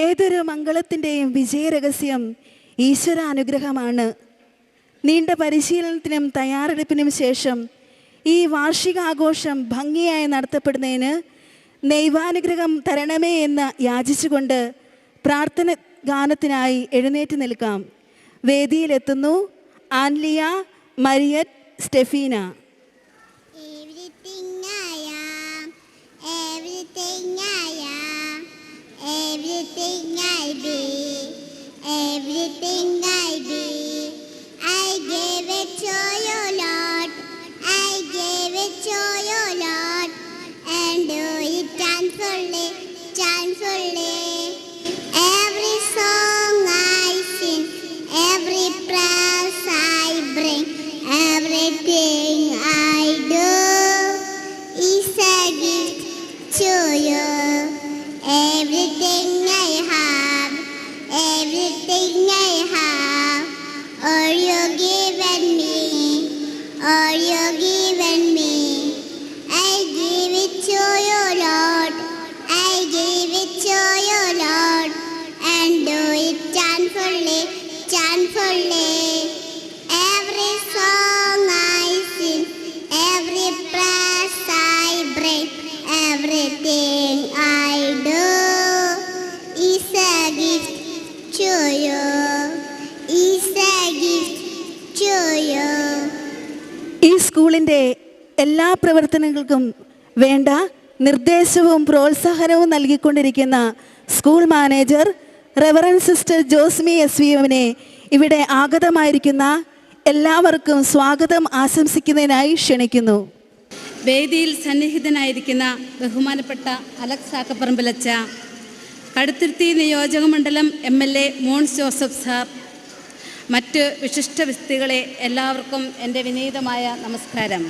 ഏതൊരു മംഗളത്തിൻ്റെയും വിജയരഹസ്യം ഈശ്വരാനുഗ്രഹമാണ്. നീണ്ട പരിശീലനത്തിനും തയ്യാറെടുപ്പിനും ശേഷം ഈ വാർഷികാഘോഷം ഭംഗിയായി നടത്തപ്പെടുന്നതിന് ദൈവാനുഗ്രഹം തരണമേ എന്ന് യാചിച്ചുകൊണ്ട് പ്രാർത്ഥന ഗാനത്തിനായി എഴുന്നേറ്റ് നിൽക്കാം. വേദിയിലെത്തുന്നു Anliya, Mariet, Stefina. Everything I be, everything I be, I gave it to you, Lord. I gave it to you, Lord, and do it thankfully, thankfully. Every song I sing, every praise I bring, everything I do is a gift to you. Everything I have, everything I have, all you given me, all you given me. I give it to you, Lord. I give it to you, Lord, and do it thankfully, thankfully. Every song I sing, every praise I bring, everything I do is a gift to you, is a gift to you. ഈ സ്കൂളിൻ്റെ എല്ലാ പ്രവർത്തനങ്ങൾക്കും വേണ്ട നിർദ്ദേശവും പ്രോത്സാഹനവും നൽകിക്കൊണ്ടിരിക്കുന്ന school manager reverend sister Josmi SVMനെ ഇവിടെ ആഗതമായിരിക്കുന്ന എല്ലാവർക്കും സ്വാഗതം ആശംസിക്കുന്നതിനായി ക്ഷണിക്കുന്നു. വേദിയിൽ സന്നിഹിതനായിരിക്കുന്ന ബഹുമാനപ്പെട്ട അലക്സ് ആക്കപ്പറമ്പിലച്ച, കടുത്തുരുത്തി നിയോജകമണ്ഡലം MLA മോൻസ് ജോസഫ് സാർ, മറ്റ് വിശിഷ്ട വ്യക്തികളെ എല്ലാവർക്കും എൻ്റെ വിനീതമായ നമസ്കാരം.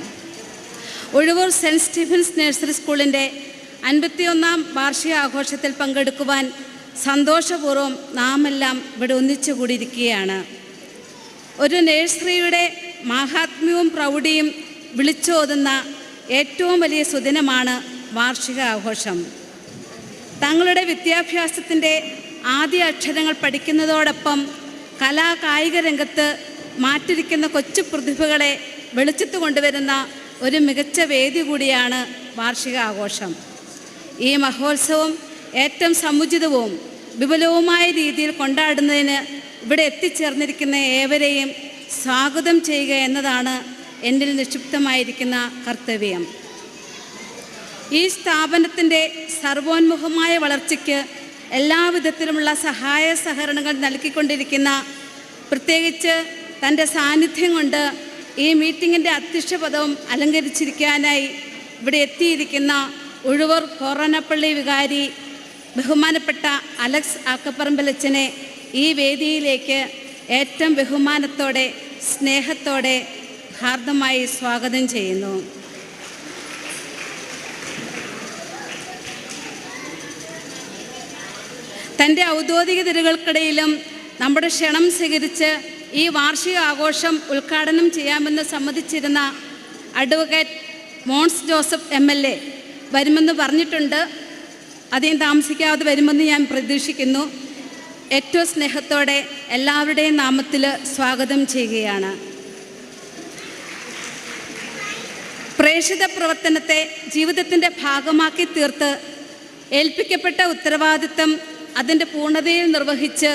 ഉഴവൂർ സെൻറ്റ് സ്റ്റീഫൻസ് നഴ്സറി സ്കൂളിൻ്റെ 51ാം വാർഷികാഘോഷത്തിൽ പങ്കെടുക്കുവാൻ സന്തോഷപൂർവ്വം നാം എല്ലാം ഇവിടെ ഒന്നിച്ചു കൂടിയിരിക്കുകയാണ്. ഒരു നഴ്സറിയുടെ മാഹാത്മ്യവും പ്രൗഢിയും വിളിച്ചോതുന്ന ഏറ്റവും വലിയ സുദിനമാണ് വാർഷികാഘോഷം. തങ്ങളുടെ വിദ്യാഭ്യാസത്തിൻ്റെ ആദ്യ അക്ഷരങ്ങൾ പഠിക്കുന്നതോടൊപ്പം കലാകായിക രംഗത്ത് മാറ്റിരിക്കുന്ന കൊച്ചു പ്രതിഭകളെ വെളിച്ചത്ത് കൊണ്ടുവരുന്ന ഒരു മികച്ച വേദി കൂടിയാണ് വാർഷികാഘോഷം. ഈ മഹോത്സവം ഏറ്റവും സമുചിതവും വിപുലവുമായ രീതിയിൽ കൊണ്ടാടുന്നതിന് ഇവിടെ എത്തിച്ചേർന്നിരിക്കുന്ന ഏവരെയും സ്വാഗതം ചെയ്യുക എന്നതാണ് എന്നിൽ നിക്ഷിപ്തമായിരിക്കുന്ന കർത്തവ്യം. ഈ സ്ഥാപനത്തിൻ്റെ സർവോന്മുഖമായ വളർച്ചയ്ക്ക് എല്ലാവിധത്തിലുമുള്ള സഹായ സഹകരണങ്ങൾ നൽകിക്കൊണ്ടിരിക്കുന്ന, പ്രത്യേകിച്ച് തൻ്റെ സാന്നിധ്യം കൊണ്ട് ഈ മീറ്റിങ്ങിൻ്റെ അധ്യക്ഷ പദവും അലങ്കരിച്ചിരിക്കാനായി ഇവിടെ എത്തിയിരിക്കുന്ന ഉഴവൂർ കോറനപ്പള്ളി വികാരി ബഹുമാനപ്പെട്ട അലക്സ് ആക്കപ്പറമ്പിലച്ചനെ ഈ വേദിയിലേക്ക് ഏറ്റവും ബഹുമാനത്തോടെ സ്നേഹത്തോടെ ഹാർദമായി സ്വാഗതം ചെയ്യുന്നു. തൻ്റെ ഔദ്യോഗിക തിരകൾക്കിടയിലും നമ്മുടെ ക്ഷണം സ്വീകരിച്ച് ഈ വാർഷികാഘോഷം ഉദ്ഘാടനം ചെയ്യാമെന്ന് സമ്മതിച്ചിരുന്ന അഡ്വക്കേറ്റ് മോൻസ് ജോസഫ് MLA വരുമെന്ന് പറഞ്ഞിട്ടുണ്ട്. അധികം താമസിക്കാതെ വരുമെന്ന് ഞാൻ പ്രതീക്ഷിക്കുന്നു. ഏറ്റവും സ്നേഹത്തോടെ എല്ലാവരുടെയും നാമത്തിൽ സ്വാഗതം ചെയ്യുകയാണ്. പ്രേക്ഷിത പ്രവർത്തനത്തെ ജീവിതത്തിൻ്റെ ഭാഗമാക്കി തീർത്ത് ഏൽപ്പിക്കപ്പെട്ട ഉത്തരവാദിത്തം അതിൻ്റെ പൂർണ്ണതയിൽ നിർവഹിച്ച്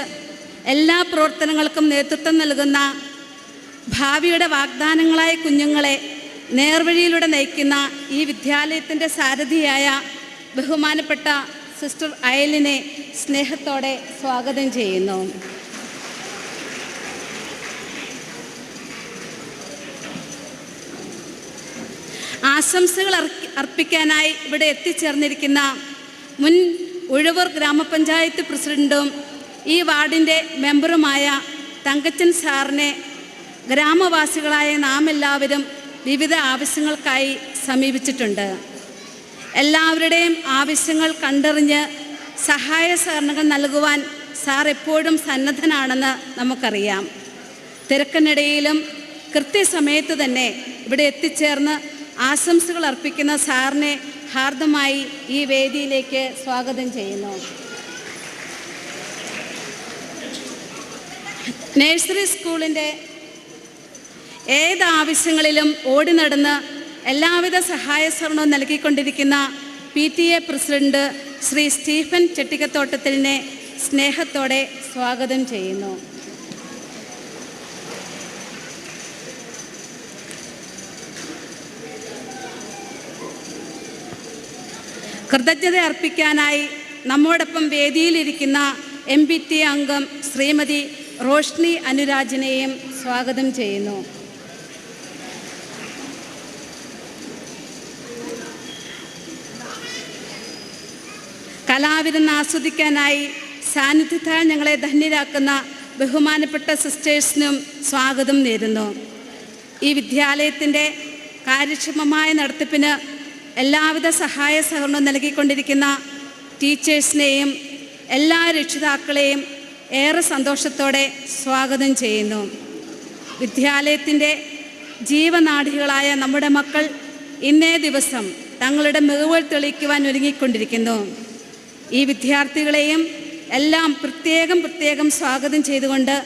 എല്ലാ പ്രവർത്തനങ്ങൾക്കും നേതൃത്വം നൽകുന്ന, ഭാവിയുടെ വാഗ്ദാനങ്ങളായ കുഞ്ഞുങ്ങളെ നേർവഴിയിലൂടെ നയിക്കുന്ന ഈ വിദ്യാലയത്തിൻ്റെ സാരഥിയായ ബഹുമാനപ്പെട്ട സിസ്റ്റർ അയലിനെ സ്നേഹത്തോടെ സ്വാഗതം ചെയ്യുന്നു. ആശംസകൾ അർപ്പിക്കാനായി ഇവിടെ എത്തിച്ചേർന്നിരിക്കുന്ന മുൻ ഉഴവൂർ ഗ്രാമപഞ്ചായത്ത് പ്രസിഡൻറ്റും ഈ വാർഡിൻ്റെ മെമ്പറുമായ തങ്കച്ചൻ സാറിനെ ഗ്രാമവാസികളായ നാം എല്ലാവരും വിവിധ ആവശ്യങ്ങൾക്കായി സമീപിച്ചിട്ടുണ്ട്. എല്ലാവരുടെയും ആവശ്യങ്ങൾ കണ്ടറിഞ്ഞ് സഹായ സഹകരണങ്ങൾ നൽകുവാൻ സാർ എപ്പോഴും സന്നദ്ധനാണെന്ന് നമുക്കറിയാം. തിരക്കിനിടയിലും കൃത്യസമയത്ത് തന്നെ ഇവിടെ എത്തിച്ചേർന്ന് ആശംസകൾ അർപ്പിക്കുന്ന സാറിനെ ഹാർദമായി ഈ വേദിയിലേക്ക് സ്വാഗതം ചെയ്യുന്നു. നഴ്സറി സ്കൂളിൻ്റെ ഏത് ആവശ്യങ്ങളിലും ഓടി നടന്ന് എല്ലാവിധ സഹായ സഹകരണവും നൽകിക്കൊണ്ടിരിക്കുന്ന PTA പ്രസിഡന്റ് ശ്രീ സ്റ്റീഫൻ ചെട്ടിക്കത്തോട്ടത്തിലിനെ സ്നേഹത്തോടെ സ്വാഗതം ചെയ്യുന്നു. കൃതജ്ഞത അർപ്പിക്കാനായി നമ്മോടൊപ്പം വേദിയിലിരിക്കുന്ന MPT അംഗം ശ്രീമതി റോഷ്നി അനുരാജിനെയും സ്വാഗതം ചെയ്യുന്നു. കലാവിരുന്ന് ആസ്വദിക്കാനായി സാന്നിധ്യത്താൽ ഞങ്ങളെ ധന്യരാക്കുന്ന ബഹുമാനപ്പെട്ട സിസ്റ്റേഴ്സിനും സ്വാഗതം നേരുന്നു. ഈ വിദ്യാലയത്തിൻ്റെ കാര്യക്ഷമമായ നടത്തിപ്പിന് എല്ലാവിധ സഹായ സഹകരണവും നൽകിക്കൊണ്ടിരിക്കുന്ന ടീച്ചേഴ്സിനെയും എല്ലാ രക്ഷിതാക്കളെയും ഏറെ സന്തോഷത്തോടെ സ്വാഗതം ചെയ്യുന്നു. വിദ്യാലയത്തിൻ്റെ ജീവനാഡികളായ നമ്മുടെ മക്കൾ ഇന്നേ ദിവസം തങ്ങളുടെ മികവുകൾ തെളിയിക്കുവാൻ ഒരുങ്ങിക്കൊണ്ടിരിക്കുന്നു. ഈ വിദ്യാർത്ഥികളെയും എല്ലാം പ്രത്യേകം സ്വാഗതം ചെയ്തുകൊണ്ട്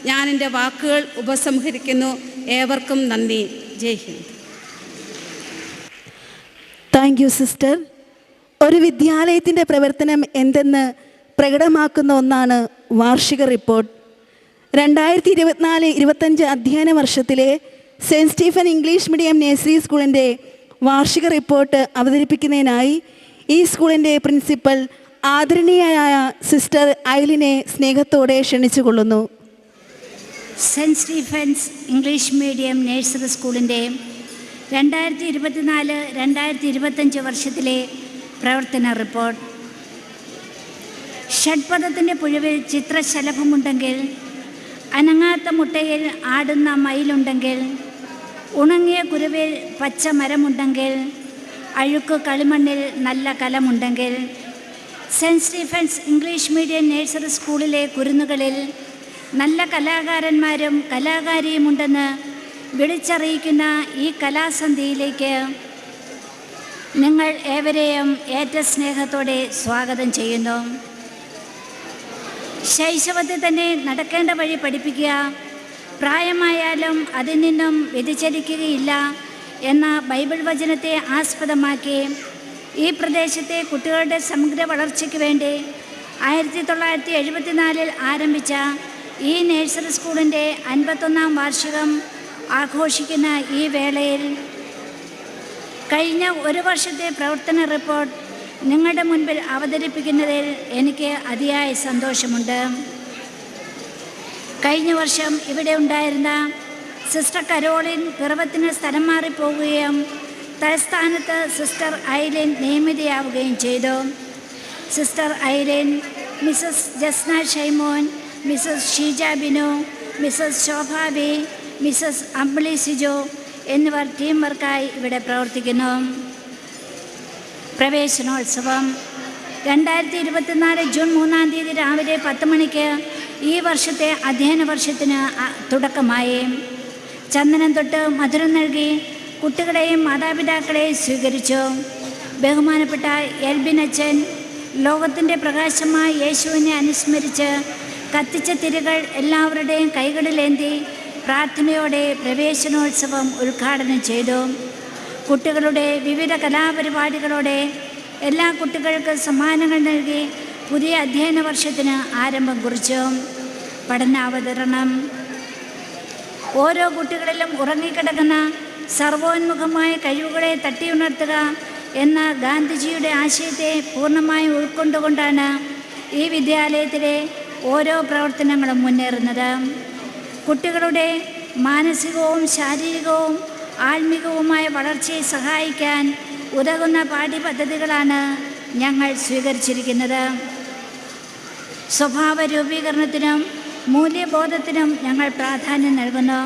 ഞാൻ എൻ്റെ വാക്കുകൾ ഉപസംഹരിക്കുന്നു. ഏവർക്കും നന്ദി. Jai Hind. Thank you sister. ഒരു വിദ്യാലയത്തിൻ്റെ പ്രവർത്തനം എന്തെന്ന് പ്രകടമാക്കുന്ന ഒന്നാണ് വാർഷിക റിപ്പോർട്ട്. 2024-25 അധ്യയന വർഷത്തിലെ cent Stephen English medium nursery സ്കൂളിൻ്റെ വാർഷിക റിപ്പോർട്ട് അവതരിപ്പിക്കുന്നതിനായി ഈ സ്കൂളിൻ്റെ പ്രിൻസിപ്പൽ ആദരണീയയായ സിസ്റ്റർ ഐലിനെ സ്നേഹത്തോടെ ക്ഷണിച്ചുകൊള്ളുന്നു. Saint Stephen's English medium nursery സ്കൂളിൻ്റെ 2024-2025 വർഷത്തിലെ പ്രവർത്തന റിപ്പോർട്ട്. ഷഡ്പദത്തിൻ്റെ പുഴവിൽ ചിത്രശലഭമുണ്ടെങ്കിൽ, അനങ്ങാത്ത മുട്ടയിൽ ആടുന്ന മയിലുണ്ടെങ്കിൽ, ഉണങ്ങിയ കുരുവിൽ പച്ച മരമുണ്ടെങ്കിൽ, അഴുക്ക് കളിമണ്ണിൽ നല്ല കലമുണ്ടെങ്കിൽ, saint Stephen's English medium nursery സ്കൂളിലെ കുരുന്നുകളിൽ നല്ല കലാകാരന്മാരും കലാകാരിയുമുണ്ടെന്ന് വിളിച്ചറിയിക്കുന്ന ഈ കലാസന്ധിയിലേക്ക് നിങ്ങൾ ഏവരെയും ഏറ്റ സ്നേഹത്തോടെ സ്വാഗതം ചെയ്യുന്നു. ശൈശവത്തിൽ തന്നെ നടക്കേണ്ട വഴി പഠിപ്പിക്കുക, പ്രായമായാലും അതിൽ നിന്നും വ്യതിചലിക്കുകയില്ല എന്ന ബൈബിൾ വചനത്തെ ആസ്പദമാക്കി ഈ പ്രദേശത്തെ കുട്ടികളുടെ സമഗ്ര വളർച്ചയ്ക്ക് വേണ്ടി 1974 ആരംഭിച്ച ഈ നഴ്സറി സ്കൂളിൻ്റെ 51ാം വാർഷികം ആഘോഷിക്കുന്ന ഈ വേളയിൽ കഴിഞ്ഞ ഒരു വർഷത്തെ പ്രവർത്തന റിപ്പോർട്ട് നിങ്ങളുടെ മുൻപിൽ അവതരിപ്പിക്കുന്നതിൽ എനിക്ക് അതിയായ സന്തോഷമുണ്ട്. കഴിഞ്ഞ വർഷം ഇവിടെ ഉണ്ടായിരുന്ന സിസ്റ്റർ കരോളിൻ പിറവത്തിന് സ്ഥലം മാറിപ്പോവുകയും തലസ്ഥാനത്ത് സിസ്റ്റർ ഐലിൻ നിയമിതയാവുകയും ചെയ്തു. Sister Eileen, Mrs Jasna Shymon, Mrs Sheeja Binu, Mrs Shobhabi, Mrs Ambili Sijo എന്നിവർ ടീം വർക്കായി ഇവിടെ പ്രവർത്തിക്കുന്നു. പ്രവേശനോത്സവം 2024 ജൂൺ 3-ാം തീയതി രാവിലെ 10 മണിക്ക് ഈ വർഷത്തെ അധ്യയന വർഷത്തിന് തുടക്കമായി. ചന്ദനം തൊട്ട് മധുരം നൽകി കുട്ടികളെയും മാതാപിതാക്കളെയും സ്വീകരിച്ചു. ബഹുമാനപ്പെട്ട എൽബിൻ അച്ഛൻ ലോകത്തിൻ്റെ പ്രകാശമായ യേശുവിനെ അനുസ്മരിച്ച് കത്തിച്ച തിരികൾ എല്ലാവരുടെയും കൈകളിലേന്തി പ്രാർത്ഥനയോടെ പ്രവേശനോത്സവം ഉദ്ഘാടനം ചെയ്തു. കുട്ടികളുടെ വിവിധ കലാപരിപാടികളോടെ എല്ലാ കുട്ടികൾക്കും സമ്മാനങ്ങൾ നൽകി പുതിയ അധ്യയന വർഷത്തിന് ആരംഭം കുറിച്ചു. പഠനാവതരണം. ഓരോ കുട്ടികളിലും ഉറങ്ങിക്കിടക്കുന്ന സർവോന്മുഖമായ കഴിവുകളെ തട്ടിയുണർത്തുക എന്ന ഗാന്ധിജിയുടെ ആശയത്തെ പൂർണ്ണമായും ഉൾക്കൊണ്ടുകൊണ്ടാണ് ഈ വിദ്യാലയത്തിലെ ഓരോ പ്രവർത്തനങ്ങളും മുന്നേറുന്നത്. കുട്ടികളുടെ മാനസികവും ശാരീരികവും ആത്മീകവുമായ വളർച്ചയെ സഹായിക്കാൻ ഉതകുന്ന പാഠ്യപദ്ധതികളാണ് ഞങ്ങൾ സ്വീകരിച്ചിരിക്കുന്നത്. സ്വഭാവ രൂപീകരണത്തിനും മൂല്യബോധത്തിനും ഞങ്ങൾ പ്രാധാന്യം നൽകുന്നു.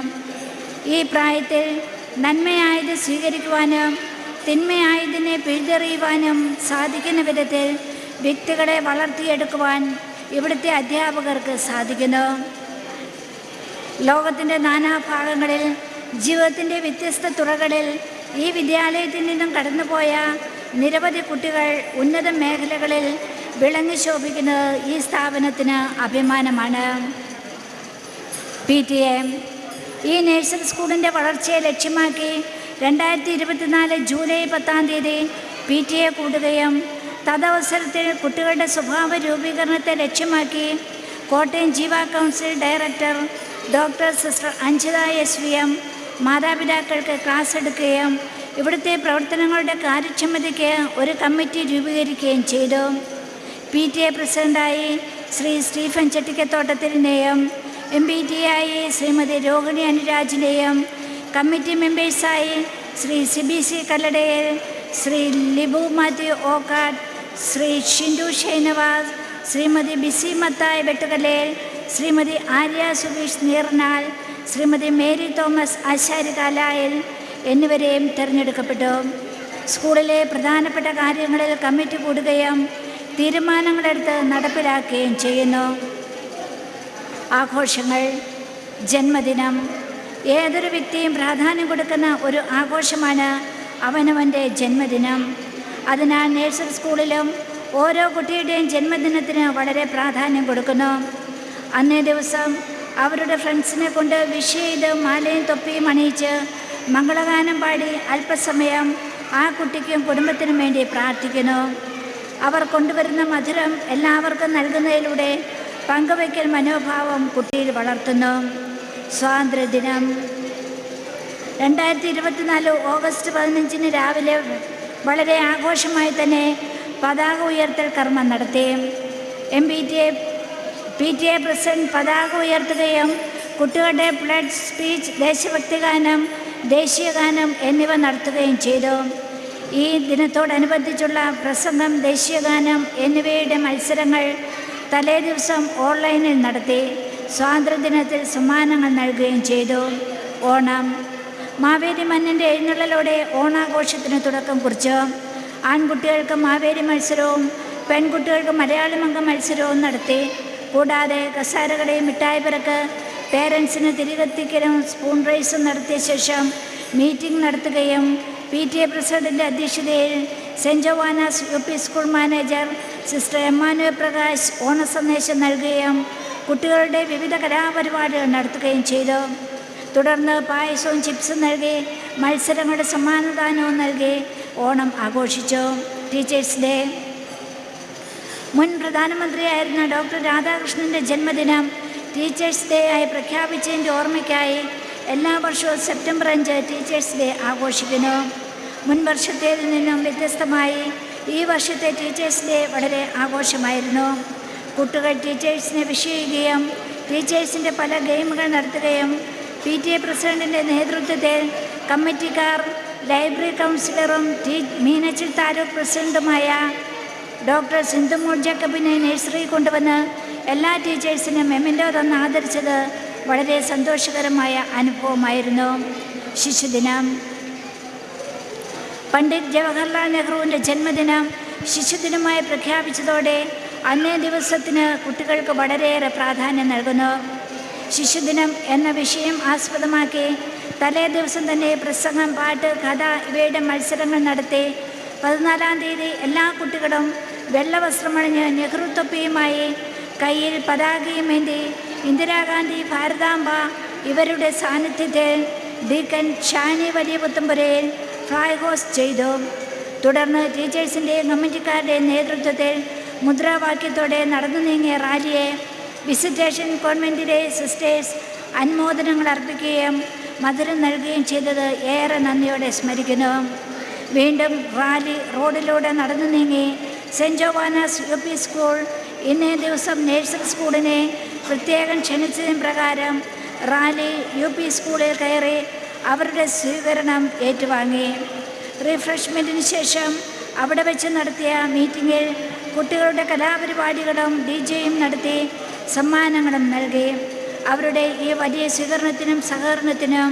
ഈ പ്രായത്തിൽ നന്മയായത് സ്വീകരിക്കുവാനും തിന്മയായതിനെ പിഴുതെറിയുവാനും സാധിക്കുന്ന വിധത്തിൽ വ്യക്തികളെ വളർത്തിയെടുക്കുവാൻ ഇവിടുത്തെ അധ്യാപകർക്ക് സാധിക്കുന്നു. ലോകത്തിൻ്റെ നാനാഭാഗങ്ങളിൽ ജീവിതത്തിൻ്റെ വ്യത്യസ്ത തുറകളിൽ ഈ വിദ്യാലയത്തിൽ നിന്നും കടന്നുപോയ നിരവധി കുട്ടികൾ ഉന്നത മേഖലകളിൽ വിളങ്ങി ശോഭിക്കുന്നത് ഈ സ്ഥാപനത്തിന് അഭിമാനമാണ്. PTA. ഈ നഴ്സറി സ്കൂളിൻ്റെ വളർച്ചയെ ലക്ഷ്യമാക്കി 2024 ജൂലൈ 10 PTA കൂടുകയും തദവസരത്തിൽ കുട്ടികളുടെ സ്വഭാവ രൂപീകരണത്തെ ലക്ഷ്യമാക്കി Kottayam Jeeva council director doctor sister Anjitha SVM മാതാപിതാക്കൾക്ക് ക്ലാസ് എടുക്കുകയും ഇവിടുത്തെ പ്രവർത്തനങ്ങളുടെ കാര്യക്ഷമതയ്ക്ക് ഒരു കമ്മിറ്റി രൂപീകരിക്കുകയും ചെയ്തു. PTA പ്രസിഡൻ്റായി ശ്രീ സ്റ്റീഫൻ ചെട്ടിക്കത്തോട്ടത്തിനെയും MPTA ശ്രീമതി രോഹിണി അനുരാജിനെയും കമ്മിറ്റി മെമ്പേഴ്സായി ശ്രീ CBC കല്ലടയിൽ, ശ്രീ ലിബു മാത്യു ഓക്കാട്ട്, ശ്രീ ഷിൻഡു ഷൈനവാസ്, ശ്രീമതി ബിസി മത്തായി വെട്ടുകലയിൽ, ശ്രീമതി ആര്യ സുബീഷ് നീർനാൽ, ശ്രീമതി മേരി തോമസ് ആശാരികാലായിൽ എന്നിവരെയും തിരഞ്ഞെടുക്കപ്പെട്ടു. സ്കൂളിലെ പ്രധാനപ്പെട്ട കാര്യങ്ങളിൽ കമ്മിറ്റി കൂടുകയും തീരുമാനങ്ങളെടുത്ത് നടപ്പിലാക്കുകയും ചെയ്യുന്നു. ആഘോഷങ്ങൾ. ജന്മദിനം ഏതൊരു വ്യക്തിയും പ്രാധാന്യം കൊടുക്കുന്ന ഒരു ആഘോഷമാണ് അവനവൻ്റെ ജന്മദിനം. അതിനാൽ നഴ്സറി സ്കൂളിലും ഓരോ കുട്ടിയുടെയും ജന്മദിനത്തിന് വളരെ പ്രാധാന്യം കൊടുക്കുന്നു. അന്നേ ദിവസം അവരുടെ ഫ്രണ്ട്സിനെ കൊണ്ട് വിഷ് ചെയ്ത് മാലയും തൊപ്പിയും അണിയിച്ച് മംഗളഗാനം പാടി അല്പസമയം ആ കുട്ടിക്കും കുടുംബത്തിനും വേണ്ടി പ്രാർത്ഥിക്കുന്നു. അവർ കൊണ്ടുവരുന്ന മധുരം എല്ലാവർക്കും നൽകുന്നതിലൂടെ പങ്കുവയ്ക്കൽ മനോഭാവം കുട്ടിയിൽ വളർത്തുന്നു. സ്വാതന്ത്ര്യദിനം 2024 ഓഗസ്റ്റ് 15 രാവിലെ വളരെ ആഘോഷമായി തന്നെ പതാക ഉയർത്തൽ കർമ്മം നടത്തി. PTA പ്രസിഡന്റ് പതാക ഉയർത്തുകയും കുട്ടികളുടെ പ്ലഡ് സ്പീച്ച്, ദേശഭക്തി ഗാനം, ദേശീയഗാനം എന്നിവ നടത്തുകയും ചെയ്തു. ഈ ദിനത്തോടനുബന്ധിച്ചുള്ള പ്രസംഗം, ദേശീയഗാനം എന്നിവയുടെ മത്സരങ്ങൾ തലേ ദിവസം ഓൺലൈനിൽ നടത്തി. സ്വാതന്ത്ര്യദിനത്തിൽ സമ്മാനങ്ങൾ നൽകുകയും ചെയ്തു. ഓണം. മാവേലി മന്നൻ്റെ എഴുന്നള്ളലോടെ ഓണാഘോഷത്തിന് തുടക്കം കുറിച്ചു. ആൺകുട്ടികൾക്ക് മാവേലി മത്സരവും പെൺകുട്ടികൾക്ക് മലയാളി മംഗ മത്സരവും നടത്തി. കൂടാതെ കസാരകളി, മിഠായി പിറക്ക്, പേരൻസിന് തിരികെത്തിക്കലും സ്പൂൺ റൈസും നടത്തിയ ശേഷം മീറ്റിംഗ് നടത്തുകയും PTA പ്രസിഡന്റിൻ്റെ അധ്യക്ഷതയിൽ saint Joannas UP school manager sister Emmanuel Prakash ഓണസന്ദേശം നൽകുകയും കുട്ടികളുടെ വിവിധ കലാപരിപാടികൾ നടത്തുകയും ചെയ്തു. തുടർന്ന് പായസവും ചിപ്സും നൽകി മത്സരങ്ങളുടെ സമ്മാനദാനവും നൽകി ഓണം ആഘോഷിച്ചു. Teachers day. മുൻ പ്രധാനമന്ത്രിയായിരുന്ന ഡോക്ടർ രാധാകൃഷ്ണൻ്റെ ജന്മദിനം ടീച്ചേഴ്സ് ഡേ ആയി പ്രഖ്യാപിച്ചതിൻ്റെ ഓർമ്മയ്ക്കായി എല്ലാ വർഷവും സെപ്റ്റംബർ 5 ടീച്ചേഴ്സ് ഡേ ആഘോഷിക്കുന്നു. മുൻ വർഷത്തേതിൽ നിന്നും വ്യത്യസ്തമായി ഈ വർഷത്തെ ടീച്ചേഴ്സ് ഡേ വളരെ ആഘോഷമായിരുന്നു. കുട്ടികൾ ടീച്ചേഴ്സിനെ വിഷ് ചെയ്യുകയും ടീച്ചേഴ്സിൻ്റെ പല ഗെയിമുകൾ നടത്തുകയും PTA പ്രസിഡന്റിൻ്റെ നേതൃത്വത്തിൽ കമ്മിറ്റിക്കാർ, ലൈബ്രറി കൗൺസിലറും മീനച്ചിൽ താലൂക്ക് പ്രസിഡന്റുമായ ഡോക്ടർ സിന്ധുമോൾ ജേക്കബിനെ നഴ്സറി കൊണ്ടുവന്ന് എല്ലാ ടീച്ചേഴ്സിനും മെമൻറ്റോ തന്ന് ആദരിച്ചത് വളരെ സന്തോഷകരമായ അനുഭവമായിരുന്നു. ശിശുദിനം. പണ്ഡിറ്റ് ജവഹർലാൽ നെഹ്റുവിൻ്റെ ജന്മദിനം ശിശുദിനമായി പ്രഖ്യാപിച്ചതോടെ അന്നേ ദിവസത്തിന് കുട്ടികൾക്ക് വളരെയേറെ പ്രാധാന്യം നൽകുന്നു. ശിശുദിനം എന്ന വിഷയം ആസ്പദമാക്കി തലേ ദിവസം തന്നെ പ്രസംഗം, പാട്ട്, കഥ ഇവയുടെ മത്സരങ്ങൾ നടത്തി 14-ാം തീയതി എല്ലാ കുട്ടികളും വെള്ളവസ്ത്രമണിഞ്ഞ് നെഹ്റു തൊപ്പിയുമായി കയ്യിൽ പതാകയുമേന്തി ഇന്ദിരാഗാന്ധി, ഭാരതാംബ ഇവരുടെ സാന്നിധ്യത്തിൽ ഡീക്കൻ ഷാനി വലിയ പുത്തമ്പുരയിൽ ഫ്ലൈ ഹോസ്റ്റ് ചെയ്തു. തുടർന്ന് ടീച്ചേഴ്സിൻ്റെയും കമ്മിറ്റിക്കാരുടെയും നേതൃത്വത്തിൽ മുദ്രാവാക്യത്തോടെ നടന്നു നീങ്ങിയ റാലിയെ വിസിറ്റേഷൻ കോൺവെൻറ്റിലെ സിസ്റ്റേഴ്സ് അനുമോദനങ്ങൾ അർപ്പിക്കുകയും മധുരം നൽകുകയും ചെയ്തത് ഏറെ നന്ദിയോടെ സ്മരിക്കുന്നു. വീണ്ടും റാലി റോഡിലൂടെ നടന്നു നീങ്ങി സെൻറ്റ് ജോവാനാസ് UP സ്കൂൾ ഇന്നേ ദിവസം നഴ്സറി സ്കൂളിനെ പ്രത്യേകം ക്ഷണിച്ചതിന് പ്രകാരം റാലി UP സ്കൂളിൽ കയറി അവരുടെ സ്വീകരണം ഏറ്റുവാങ്ങി. റിഫ്രഷ്മെൻറ്റിന് ശേഷം അവിടെ വെച്ച് നടത്തിയ മീറ്റിങ്ങിൽ കുട്ടികളുടെ കലാപരിപാടികളും DJയും നടത്തി സമ്മാനങ്ങളും നൽകി. അവരുടെ ഈ വലിയ സ്വീകരണത്തിനും സഹകരണത്തിനും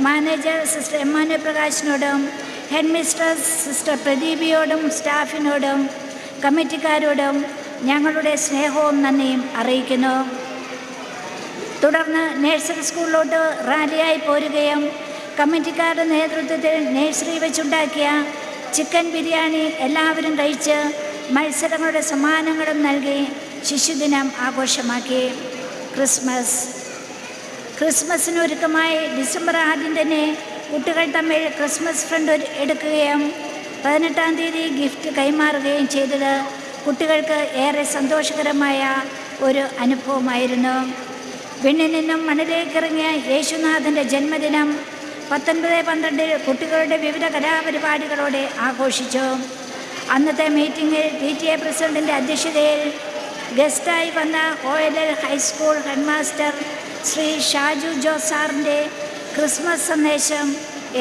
മാനേജർ സിസ്റ്റർ എമ്മാനുവൽ പ്രകാശിനോടും ഹെഡ് മിസ്ട്രസ് സിസ്റ്റർ പ്രദീപിയോടും സ്റ്റാഫിനോടും കമ്മിറ്റിക്കാരോടും ഞങ്ങളുടെ സ്നേഹവും നന്ദിയും അറിയിക്കുന്നു. തുടർന്ന് നഴ്സറി സ്കൂളിലോട്ട് റാലിയായി പോരുകയും കമ്മിറ്റിക്കാരുടെ നേതൃത്വത്തിൽ നഴ്സറി വെച്ചുണ്ടാക്കിയ ചിക്കൻ ബിരിയാണി എല്ലാവരും കഴിച്ച് മത്സരങ്ങളുടെ സമ്മാനങ്ങളും നൽകി ശിശുദിനം ആഘോഷമാക്കി. ക്രിസ്മസിനൊരുക്കമായി ഡിസംബർ 1 തന്നെ കുട്ടികൾ തമ്മിൽ ക്രിസ്മസ് ഫ്രണ്ട് എടുക്കുകയും 18-ാം തീയതി ഗിഫ്റ്റ് കൈമാറുകയും ചെയ്തത് കുട്ടികൾക്ക് ഏറെ സന്തോഷകരമായ ഒരു അനുഭവമായിരുന്നു. വിണ്ണിൽ നിന്നും മണ്ണിലേക്കിറങ്ങിയ യേശുനാഥൻ്റെ ജന്മദിനം 1912 കുട്ടികളുടെ വിവിധ കലാപരിപാടികളോടെ ആഘോഷിച്ചു. അന്നത്തെ മീറ്റിങ്ങിൽ PTA പ്രസിഡന്റിൻ്റെ അധ്യക്ഷതയിൽ ഗസ്റ്റായി വന്ന OLL high school headmaster Shri Shaju Jose സാറിൻ്റെ ക്രിസ്മസ് സന്ദേശം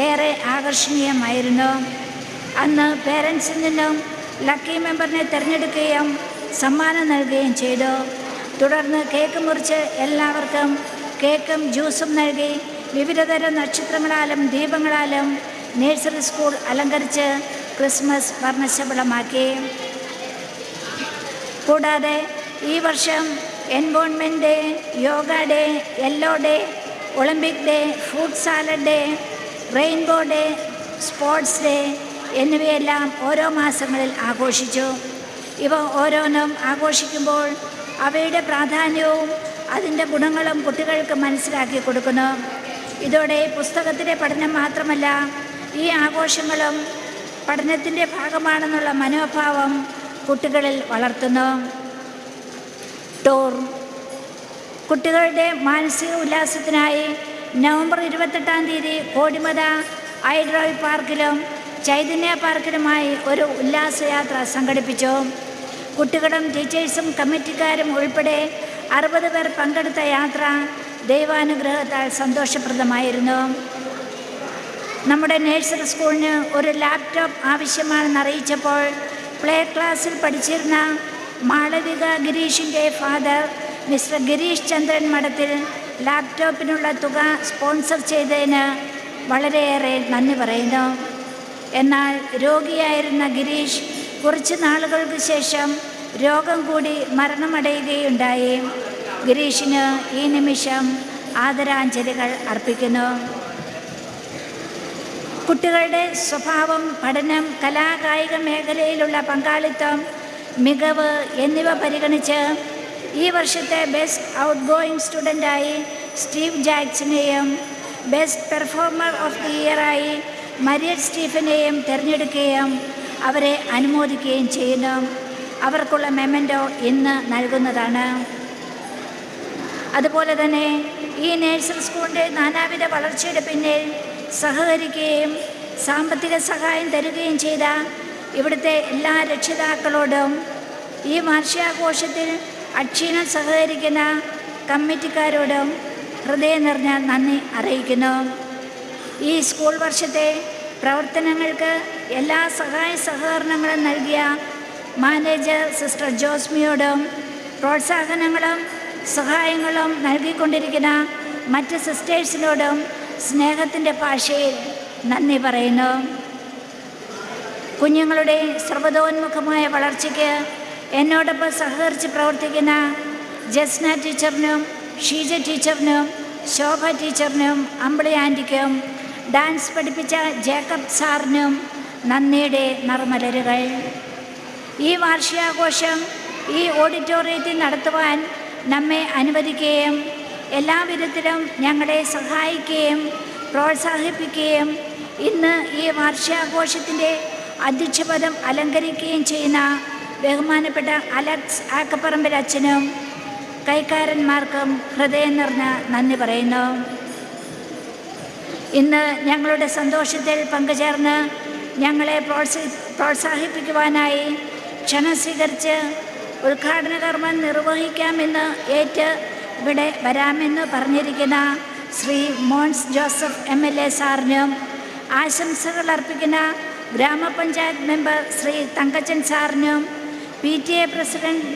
ഏറെ ആകർഷണീയമായിരുന്നു. അന്ന് പേരൻസിൽ നിന്നും ലക്കി മെമ്പറിനെ തിരഞ്ഞെടുക്കുകയും സമ്മാനം നൽകുകയും ചെയ്തു. തുടർന്ന് കേക്ക് മുറിച്ച് എല്ലാവർക്കും കേക്കും ജ്യൂസും നൽകി വിവിധതരം നക്ഷത്രങ്ങളാലും ദീപങ്ങളാലും നഴ്സറി സ്കൂൾ അലങ്കരിച്ച് ക്രിസ്മസ് വർണ്ണശബളമാക്കി. കൂടാതെ ഈ വർഷം environment day, yoga day, yellow day, Olympic day, fruit salad day, rainbow day, sports day എന്നിവയെല്ലാം ഓരോ മാസങ്ങളിൽ ആഘോഷിച്ചു. ഇവ ഓരോന്നും ആഘോഷിക്കുമ്പോൾ അവയുടെ പ്രാധാന്യവും അതിൻ്റെ ഗുണങ്ങളും കുട്ടികൾക്ക് മനസ്സിലാക്കി കൊടുക്കുന്നു. ഇതോടെ പുസ്തകത്തിലെ പഠനം മാത്രമല്ല, ഈ ആഘോഷങ്ങളും പഠനത്തിൻ്റെ ഭാഗമാണെന്നുള്ള മനോഭാവം കുട്ടികളിൽ വളർത്തുന്നു. ടൂർ കുട്ടികളുടെ മാനസിക ഉല്ലാസത്തിനായി നവംബർ 28-ാം തീയതി കോടിമത ഐഡ്രോയ് പാർക്കിലും ചൈതന്യ പാർക്കിലുമായി ഒരു ഉല്ലാസയാത്ര സംഘടിപ്പിച്ചു. കുട്ടികളും ടീച്ചേഴ്സും കമ്മിറ്റിക്കാരും ഉൾപ്പെടെ 60 പേർ പങ്കെടുത്ത യാത്ര ദൈവാനുഗ്രഹത്താൽ സന്തോഷപ്രദമായിരുന്നു. നമ്മുടെ നഴ്സറി സ്കൂളിന് ഒരു ലാപ്ടോപ്പ് ആവശ്യമാണെന്ന് അറിയിച്ചപ്പോൾ പ്ലേ ക്ലാസ്സിൽ പഠിച്ചിരുന്ന മാളവിക ഗിരീഷിൻ്റെ ഫാദർ മിസ്റ്റർ ഗിരീഷ് ചന്ദ്രൻ മഠത്തിൽ ലാപ്ടോപ്പിനുള്ള തുക സ്പോൺസർ ചെയ്തതിന് വളരെയേറെ നന്ദി പറയുന്നു. എന്നാൽ രോഗിയായിരുന്ന ഗിരീഷ് കുറച്ച് നാളുകൾക്ക് ശേഷം രോഗം കൂടി മരണമടയുകയുണ്ടായി. ഗിരീഷിന് ഈ നിമിഷം ആദരാഞ്ജലികൾ അർപ്പിക്കുന്നു. കുട്ടികളുടെ സ്വഭാവം, പഠനം, കലാകായിക മേഖലയിലുള്ള പങ്കാളിത്തം, മികവ് എന്നിവ പരിഗണിച്ച് ഈ വർഷത്തെ ബെസ്റ്റ് ഔട്ട് ഗോയിങ് സ്റ്റുഡൻ്റായി സ്റ്റീവ് ജാക്സനെയും ബെസ്റ്റ് പെർഫോമർ ഓഫ് ദി ഇയറായി മരിയറ്റ് സ്റ്റീഫനെയും തിരഞ്ഞെടുക്കുകയും അവരെ അനുമോദിക്കുകയും ചെയ്യുന്നു. അവർക്കുള്ള മെമൻറ്റോ ഇന്ന് നൽകുന്നതാണ്. അതുപോലെ തന്നെ ഈ നഴ്സറി സ്കൂളിൻ്റെ നാനാവിധ വളർച്ചയുടെ പിന്നിൽ സഹകരിക്കുകയും സാമ്പത്തിക സഹായം തരികയും ചെയ്ത ഇവിടുത്തെ എല്ലാ രക്ഷിതാക്കളോടും ഈ വാർഷികാഘോഷത്തിൽ അക്ഷീണം സഹകരിക്കുന്ന കമ്മിറ്റിക്കാരോടും ഹൃദയം നിറഞ്ഞ നന്ദി അറിയിക്കുന്നു. ഈ സ്കൂൾ വർഷത്തെ പ്രവർത്തനങ്ങൾക്ക് എല്ലാ സഹായ സഹകരണങ്ങളും നൽകിയ മാനേജർ സിസ്റ്റർ ജോസ്മിയോടും പ്രോത്സാഹനങ്ങളും സഹായങ്ങളും നൽകിക്കൊണ്ടിരിക്കുന്ന മറ്റ് സിസ്റ്റേഴ്സിനോടും സ്നേഹത്തിൻ്റെ ഭാഷയിൽ നന്ദി പറയുന്നു. കുഞ്ഞുങ്ങളുടെ സർവ്വതോന്മുഖമായ വളർച്ചയ്ക്ക് എന്നോടൊപ്പം സഹകരിച്ച് പ്രവർത്തിക്കുന്ന ജസ്ന ടീച്ചറിനും ഷീജ ടീച്ചറിനും ശോഭ ടീച്ചറിനും അമ്പിളി ആൻറ്റിക്കും ഡാൻസ് പഠിപ്പിച്ച ജേക്കബ് സാറിനും നന്ദിയുടെ നറുമലരുകൾ. ഈ വാർഷികാഘോഷം ഈ ഓഡിറ്റോറിയത്തിൽ നടത്തുവാൻ നമ്മെ അനുവദിക്കുകയും എല്ലാവിധത്തിലും ഞങ്ങളെ സഹായിക്കുകയും പ്രോത്സാഹിപ്പിക്കുകയും ഇന്ന് ഈ വാർഷികാഘോഷത്തിൻ്റെ അധ്യക്ഷപദം അലങ്കരിക്കുകയും ചെയ്യുന്ന ബഹുമാനപ്പെട്ട അലക്സ് ആക്കപ്പറമ്പിൽ അച്ഛനും കൈക്കാരന്മാർക്കും ഹൃദയം നിറഞ്ഞ നന്ദി പറയുന്നു. ഇന്ന് ഞങ്ങളുടെ സന്തോഷത്തിൽ പങ്കുചേർന്ന് ഞങ്ങളെ പ്രോത്സാഹിപ്പിക്കുവാനായി ക്ഷണം സ്വീകരിച്ച് ഉദ്ഘാടന കർമ്മം നിർവഹിക്കാമെന്ന് ഏറ്റ് ഇവിടെ വരാമെന്ന് പറഞ്ഞിരിക്കുന്ന ശ്രീ മോൻസ് ജോസഫ് MLA സാറിനും ആശംസകൾ അർപ്പിക്കുന്ന ഗ്രാമപഞ്ചായത്ത് മെമ്പർ ശ്രീ തങ്കച്ചൻ സാറിനും PTA പ്രസിഡന്റ്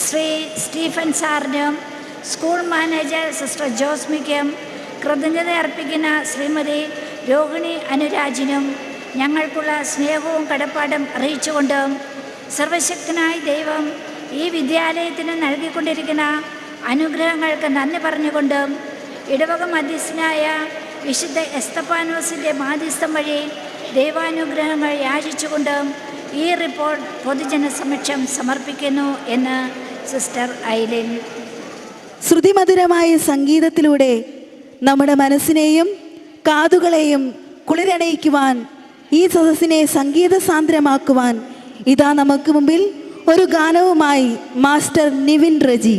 ശ്രീ സ്റ്റീഫൻ സാറിനും സ്കൂൾ മാനേജർ സിസ്റ്റർ ജോസ്മിക്കും കൃതജ്ഞത അർപ്പിക്കുന്ന ശ്രീമതി രോഹിണി അനുരാജിനും ഞങ്ങൾക്കുള്ള സ്നേഹവും കടപ്പാടും അറിയിച്ചുകൊണ്ടും സർവശക്തനായ ദൈവം ഈ വിദ്യാലയത്തിന് നൽകിക്കൊണ്ടിരിക്കുന്ന അനുഗ്രഹങ്ങൾക്ക് നന്ദി പറഞ്ഞുകൊണ്ടും ഇടവക മധ്യസ്ഥനായ വിശുദ്ധ എസ്തപ്പാനോസിൻ്റെ മാധ്യസ്ഥം വഴി ദൈവാനുഗ്രഹങ്ങൾ യാചിച്ചുകൊണ്ടും ഈ റിപ്പോർട്ട് പൊതുജന സമക്ഷം സമർപ്പിക്കുന്നു എന്ന് സിസ്റ്റർ ഐലിൻ. ശ്രുതിമധുരമായ സംഗീതത്തിലൂടെ നമ്മുടെ മനസ്സിനെയും കാതുകളെയും കുളിരണിയിക്കുവാൻ, ഈ സദസ്സിനെ സംഗീത സാന്ദ്രമാക്കുവാൻ ഇതാ നമുക്ക് മുമ്പിൽ ഒരു ഗാനവുമായി മാസ്റ്റർ നിവിൻ റജി.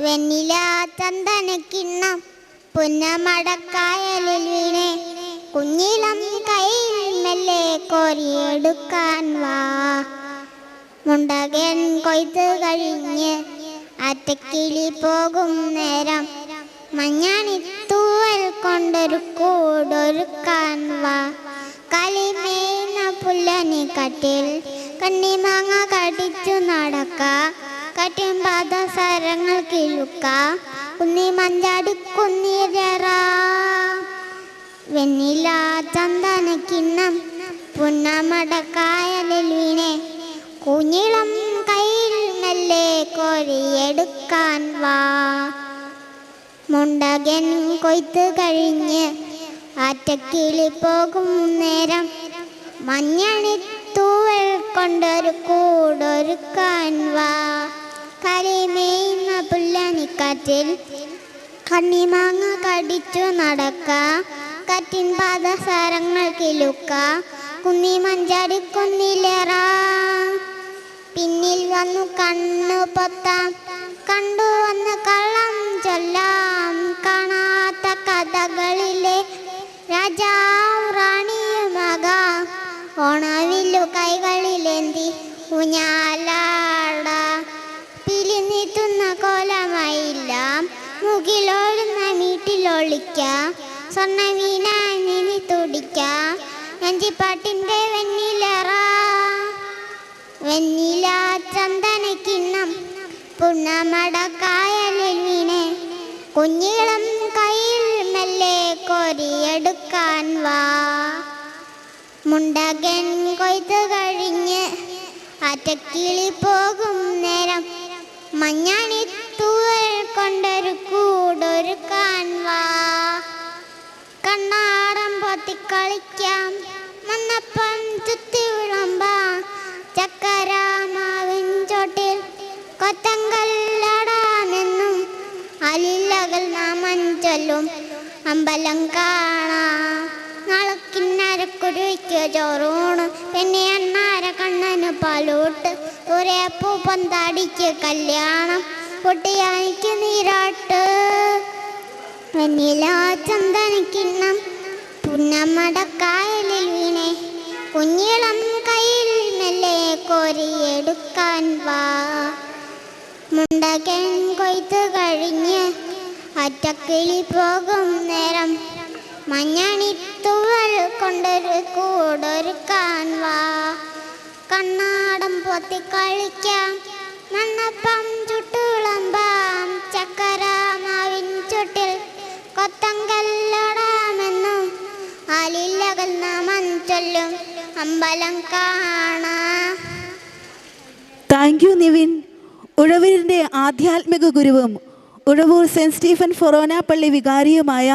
വെണ്ണില ചന്ദനക്കിണ്ണം പുന്നമടക്കായലിൽ വീണേ, കുഞ്ഞിളം കയ്യിൽ മെല്ലെ കോരിയെടുക്കാൻ വാ. മുണ്ടകൻ കൊയ്ത്ത് കഴിഞ്ഞ് അറ്റക്കിളി പോകും നേരം, മഞ്ഞാണിത്തൂവൽ കൊണ്ടൊരു കൂടൊരുക്കാൻ വാ. കളിമേന പുല്ലനി കട്ടിൽ കണ്ണിമാങ്ങ കടിച്ചു നടക്ക, കറ്റും പാദസരങ്ങൾ കിളുക്ക, കുന്നി മഞ്ചാടി കുന്നിര. വെണ്ണില ചന്ദനക്കിണ്ണം പുന്നമടക്കായലിൽ വീണേ, കുഞ്ഞിളം കയ്യിൽ മെല്ലെ കോരിയെടുക്കാൻ വാ. മുണ്ടകൻ കൊയ്ത്ത് കഴിഞ്ഞ് ആറ്റക്കിളി പോകും നേരം, മഞ്ഞണിത്തൂവൽ കൊണ്ടൊരു കൂടൊരുക്കാൻ വാ. കരിമേയുന്ന പുല്ലനിക്കാറ്റിൽ കണ്ണിമാങ്ങ കടിച്ചു നടക്ക, കറ്റിൻ പാദസരങ്ങൾ കിളുക്ക, കുന്നി മഞ്ചാടി കുന്നിലേറ. പിന്നിൽ വന്നു കണ്ണു പൊത്താം, കണ്ടുവന്ന് കള്ളം ചൊല്ലാം, കാണാത്ത കഥകളിലെ രാജാവ് റാണിയുമാകാം. ഓണവില്ലു കൈകളിലേന്തി ഊഞ്ഞാലാട, പിലിനീട്ടുന്ന കോലമായില്ല, മുകിലോടുന്ന വീട്ടിലൊളിക്ക, സ്വർണ്ണവീണ നിനി തുടിക്ക, എഞ്ചിപ്പാട്ടിൻ്റെ വെണ്ണിലേറ. വെണ്ണില ചന്ദനക്കിണ്ണം പുന്നമടക്കായലിൽ വീണേ, കുഞ്ഞിളം കയ്യിൽ മെല്ലെ കോരിയെടുക്കാൻ വാ. മുണ്ടകൻ കൊയ്ത്ത് കഴിഞ്ഞ് ആറ്റക്കിളി പോകും നേരം, മഞ്ഞാണിത്തൂവൽ കൊണ്ടൊരു കൂടൊരുക്കാൻ വാ. കണ്ണാടം പൊത്തിക്കളിക്കാം, മണ്ണപ്പം ചുറ്റി വിളമ്പാം, ചക്കരാമാവിൻ ചോട്ടിൽ കൊത്തങ്കല്ലടാനെന്നും അലിലകൾ നാമം ചൊല്ലും അമ്പലം കാണാം. നാളക്കിന്നരക്കുരുയ്ക്ക് ചോറൂണ്, പിന്നെ അണ്ണാര കണ്ണന് പാലൂട്ട്, ദൂരെ പൂപ്പന്താടിക്ക് കല്യാണം, പൊട്ടിയാനിക്ക് നീരാട്ട്. വെണ്ണില ചന്ദനക്കിണ്ണം പുന്നമടക്കായലിൽ വീണേ, കുഞ്ഞിളം കയ്യിൽ മെല്ലെ കോരിയെടുക്കാൻ വാ. മുണ്ടകൻ കൊയ്ത്ത് കഴിഞ്ഞ് അറ്റക്കിളി പോകും നേരം, മഞ്ഞണിത്തൂവൽ കൊണ്ടൊരു കൂടൊരുക്കാൻ വാ. കണ്ണാടം പൊത്തിക്കളിക്കാം, മണ്ണപ്പം ചുട്ടുവിളമ്പാം, ചക്കരാമാവിൻ ചുട്ടിൽ കൊത്തങ്കല്ലടാമെന്നും ആലില്ലകൾ നാമം ചൊല്ലും അമ്പലം കാണാം. Thank you Nivin. ഉഴവൂരിൻ്റെ ആധ്യാത്മിക ഗുരുവും ഉഴവൂർ സെൻറ്റ് സ്റ്റീഫൻ ഫൊറോന പള്ളി വികാരിയുമായ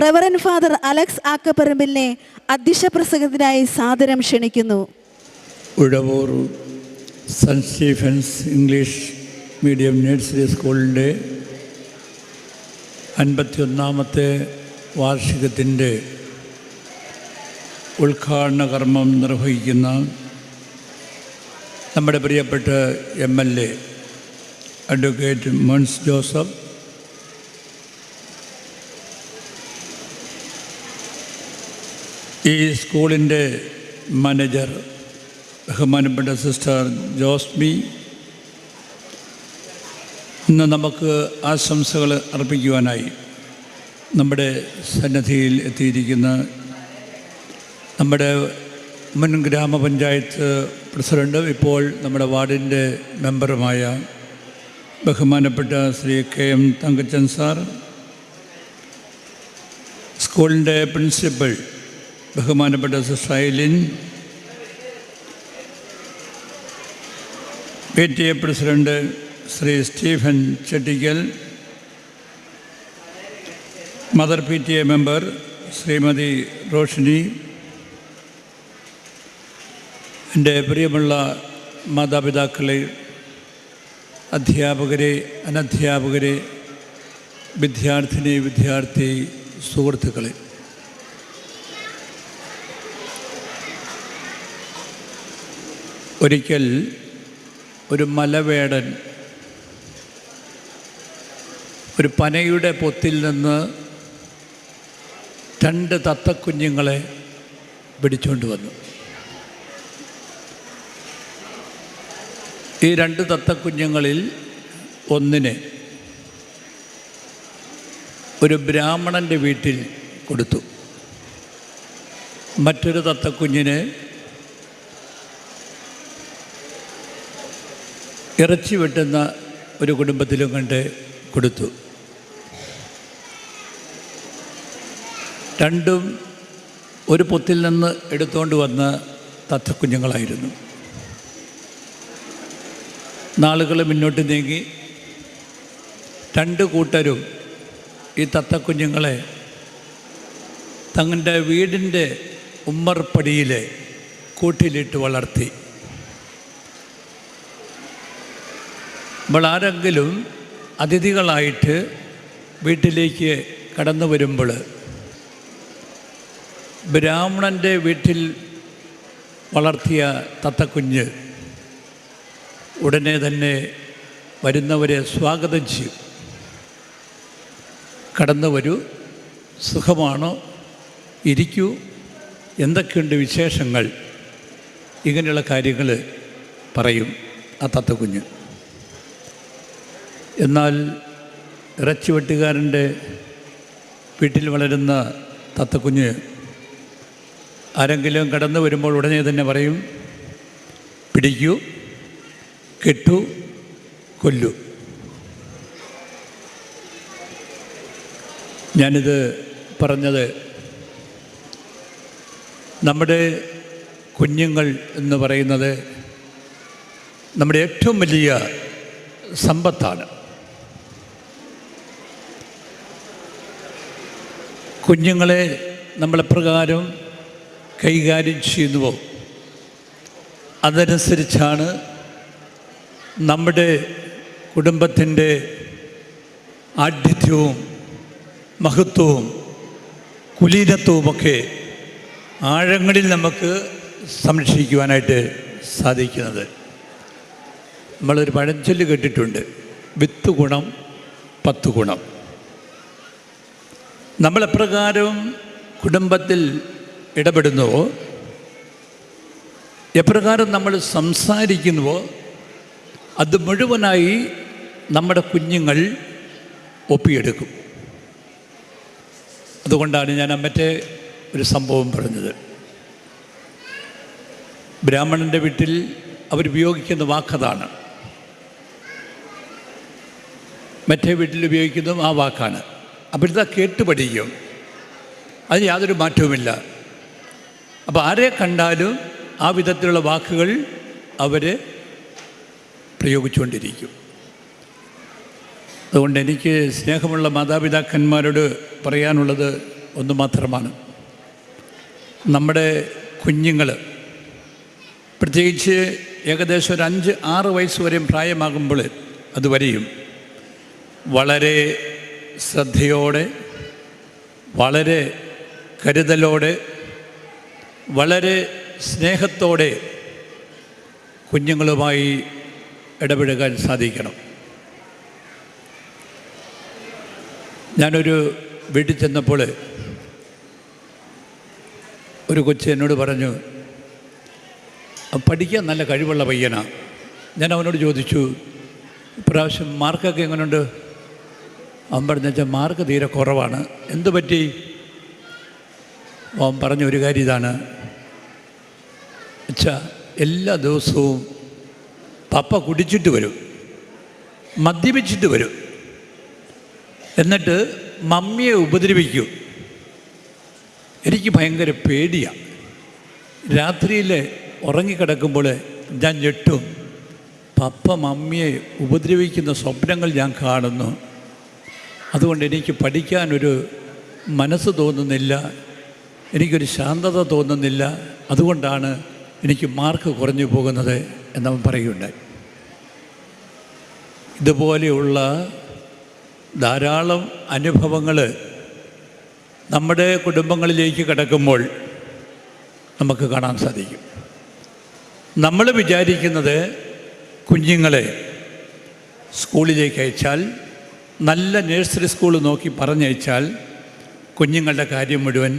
റവറൻ ഫാദർ അലക്സ് ആക്കപ്പറമ്പിലിനെ അധ്യക്ഷ പ്രസംഗത്തിനായി സാദരം ക്ഷണിക്കുന്നു. Uzhavoor saint Stephen's English medium nursery സ്കൂളിൻ്റെ 51ാമത്തെ വാർഷികത്തിൻ്റെ ഉദ്ഘാടന കർമ്മം നിർവഹിക്കുന്ന നമ്മുടെ പ്രിയപ്പെട്ട MLA അഡ്വക്കേറ്റ് മോൻസ് ജോസഫ്, ഈ സ്കൂളിൻ്റെ മാനേജർ ബഹുമാനപ്പെട്ട സിസ്റ്റർ ജോസ്മി, ഇന്ന് നമുക്ക് ആശംസകൾ അർപ്പിക്കുവാനായി നമ്മുടെ സന്നിധിയിൽ എത്തിയിരിക്കുന്ന നമ്മുടെ മുൻ ഗ്രാമപഞ്ചായത്ത് പ്രസിഡൻറ്റും ഇപ്പോൾ നമ്മുടെ വാർഡിൻ്റെ മെമ്പറുമായ ബഹുമാനപ്പെട്ട ശ്രീ KM തങ്കച്ചൻ സാർ, സ്കൂളിൻ്റെ പ്രിൻസിപ്പൽ ബഹുമാനപ്പെട്ട sister Eileen, PTA president Shri Stephen Chettikkal, mother PTA member Shrimati Roshini, എൻ്റെ പ്രിയമുള്ള മാതാപിതാക്കളെ, അധ്യാപകരെ, അനധ്യാപകരെ, വിദ്യാർത്ഥി സുഹൃത്തുക്കളെ, ഒരിക്കൽ ഒരു മലവേടൻ ഒരു പനയുടെ പൊത്തിൽ നിന്ന് 2 തത്തക്കുഞ്ഞുങ്ങളെ പിടിച്ചുകൊണ്ട് വന്നു. ഈ 2 തത്തക്കുഞ്ഞുങ്ങളിൽ ഒന്നിനെ ഒരു ബ്രാഹ്മണൻ്റെ വീട്ടിൽ കൊടുത്തു. മറ്റൊരു തത്തക്കുഞ്ഞിനെ ഇറച്ചി വെട്ടുന്ന ഒരു കുടുംബത്തിലും കണ്ട് കൊടുത്തു. രണ്ടും ഒരു പൊത്തിൽ നിന്ന് എടുത്തുകൊണ്ട് വന്ന തത്തക്കുഞ്ഞുങ്ങളായിരുന്നു. നാളുകൾ മുന്നോട്ട് നീങ്ങി 2 കൂട്ടരും ഈ തത്തക്കുഞ്ഞുങ്ങളെ തങ്ങളുടെ വീടിൻ്റെ ഉമ്മർപ്പടിയിലെ കൂട്ടിലിട്ട് വളർത്തി. അപ്പോൾ ആരെങ്കിലും അതിഥികളായിട്ട് വീട്ടിലേക്ക് കടന്നു വരുമ്പോൾ ബ്രാഹ്മണൻ്റെ വീട്ടിൽ വളർത്തിയ തത്തക്കുഞ്ഞ് ഉടനെ തന്നെ വരുന്നവരെ സ്വാഗതം ചെയ്യും. കടന്നു വരൂ, സുഖമാണോ, ഇരിക്കൂ, എന്തൊക്കെയുണ്ട് വിശേഷങ്ങൾ, ഇങ്ങനെയുള്ള കാര്യങ്ങൾ പറയും ആ തത്തക്കുഞ്ഞ്. എന്നാൽ ഇറച്ചി വെട്ടുകാരൻ്റെ വീട്ടിൽ വളരുന്ന തത്തക്കുഞ്ഞ് ആരെങ്കിലും കടന്നു വരുമ്പോൾ ഉടനെ തന്നെ പറയും, പിടിക്കൂ, കെട്ടു, കൊല്ലു. ഞാനിത് പറഞ്ഞത് നമ്മുടെ കുഞ്ഞുങ്ങൾ എന്ന് പറയുന്നത് നമ്മുടെ ഏറ്റവും വലിയ സമ്പത്താണ്. കുഞ്ഞുങ്ങളെ നമ്മളെപ്രകാരം കൈകാര്യം ചെയ്യുന്നുവോ അതനുസരിച്ചാണ് നമ്മുടെ കുടുംബത്തിൻ്റെ ആഢ്യത്വവും മഹത്വവും കുലീനത്വവുമൊക്കെ ആഴങ്ങളിൽ നമുക്ക് സംരക്ഷിക്കുവാനായിട്ട് സാധിക്കുന്നത്. നമ്മളൊരു പഴഞ്ചൊല്ല് കേട്ടിട്ടുണ്ട്, 10 ഗുണം 10 ഗുണം. നമ്മളെപ്രകാരം കുടുംബത്തിൽ ഇടപെടുന്നുവോ, എപ്രകാരം നമ്മൾ സംസാരിക്കുന്നുവോ അത് മുഴുവനായി നമ്മുടെ കുഞ്ഞുങ്ങൾ ഒപ്പിയെടുക്കും. അതുകൊണ്ടാണ് ഞാൻ മറ്റേ ഒരു സംഭവം പറഞ്ഞത്. ബ്രാഹ്മണൻ്റെ വീട്ടിൽ അവരുപയോഗിക്കുന്ന വാക്കതാണ്, മറ്റേ വീട്ടിൽ ഉപയോഗിക്കുന്നതും ആ വാക്കാണ്. അപ്പോൾ ഇതാ കേട്ട് പഠിക്കും, അതിന് യാതൊരു മാറ്റവുമില്ല. അപ്പോൾ ആരെ കണ്ടാലും ആ വിധത്തിലുള്ള വാക്കുകൾ അവർ പ്രയോഗിച്ചുകൊണ്ടിരിക്കും. അതുകൊണ്ട് എനിക്ക് സ്നേഹമുള്ള മാതാപിതാക്കന്മാരോട് പറയാനുള്ളത് ഒന്ന് മാത്രമാണ്. നമ്മുടെ കുഞ്ഞുങ്ങൾ പ്രത്യേകിച്ച് ഏകദേശം ഒരു 5-6 വയസ്സ് വരെയും പ്രായമാകുമ്പോൾ അതുവരെയും വളരെ ശ്രദ്ധയോടെ, വളരെ കരുതലോടെ, വളരെ സ്നേഹത്തോടെ കുഞ്ഞുങ്ങളുമായി ഇടപെടുവാൻ സാധിക്കണം. ഞാനൊരു വീട്ടിൽ ചെന്നപ്പോൾ ഒരു കൊച്ച് എന്നോട് പറഞ്ഞു, പഠിക്കാൻ നല്ല കഴിവുള്ള പയ്യനാണ്. ഞാൻ അവനോട് ചോദിച്ചു, ഇപ്രാവശ്യം മാർക്കൊക്കെ എങ്ങനെയുണ്ട്? അവൻ പറഞ്ഞു, വെച്ചാൽ മാർക്ക് തീരെ കുറവാണ്. എന്തു പറ്റി? അവൻ പറഞ്ഞ ഒരു കാര്യം ഇതാണ്, വെച്ചാൽ എല്ലാ ദിവസവും പപ്പ കുടിച്ചിട്ട് വരും, മദ്യപിച്ചിട്ട് വരും, എന്നിട്ട് മമ്മിയെ ഉപദ്രവിക്കും. എനിക്ക് ഭയങ്കര പേടിയാണ്. രാത്രിയിൽ ഉറങ്ങിക്കിടക്കുമ്പോൾ ഞാൻ ഞെട്ടും, പപ്പ മമ്മിയെ ഉപദ്രവിക്കുന്ന സ്വപ്നങ്ങൾ ഞാൻ കാണുന്നു. അതുകൊണ്ട് എനിക്ക് പഠിക്കാനൊരു മനസ്സ് തോന്നുന്നില്ല, എനിക്കൊരു ശാന്തത തോന്നുന്നില്ല, അതുകൊണ്ടാണ് എനിക്ക് മാർക്ക് കുറഞ്ഞു പോകുന്നത് എന്നവൻ പറയുകയുണ്ടായി. ഇതുപോലെയുള്ള ധാരാളം അനുഭവങ്ങൾ നമ്മുടെ കുടുംബങ്ങളിലേക്ക് കടക്കുമ്പോൾ നമുക്ക് കാണാൻ സാധിക്കും. നമ്മൾ വിചാരിക്കുന്നത് കുഞ്ഞുങ്ങളെ സ്കൂളിലേക്ക് അയച്ചാൽ, നല്ല നഴ്സറി സ്കൂൾ നോക്കി പറഞ്ഞയച്ചാൽ കുഞ്ഞുങ്ങളുടെ കാര്യം മുഴുവൻ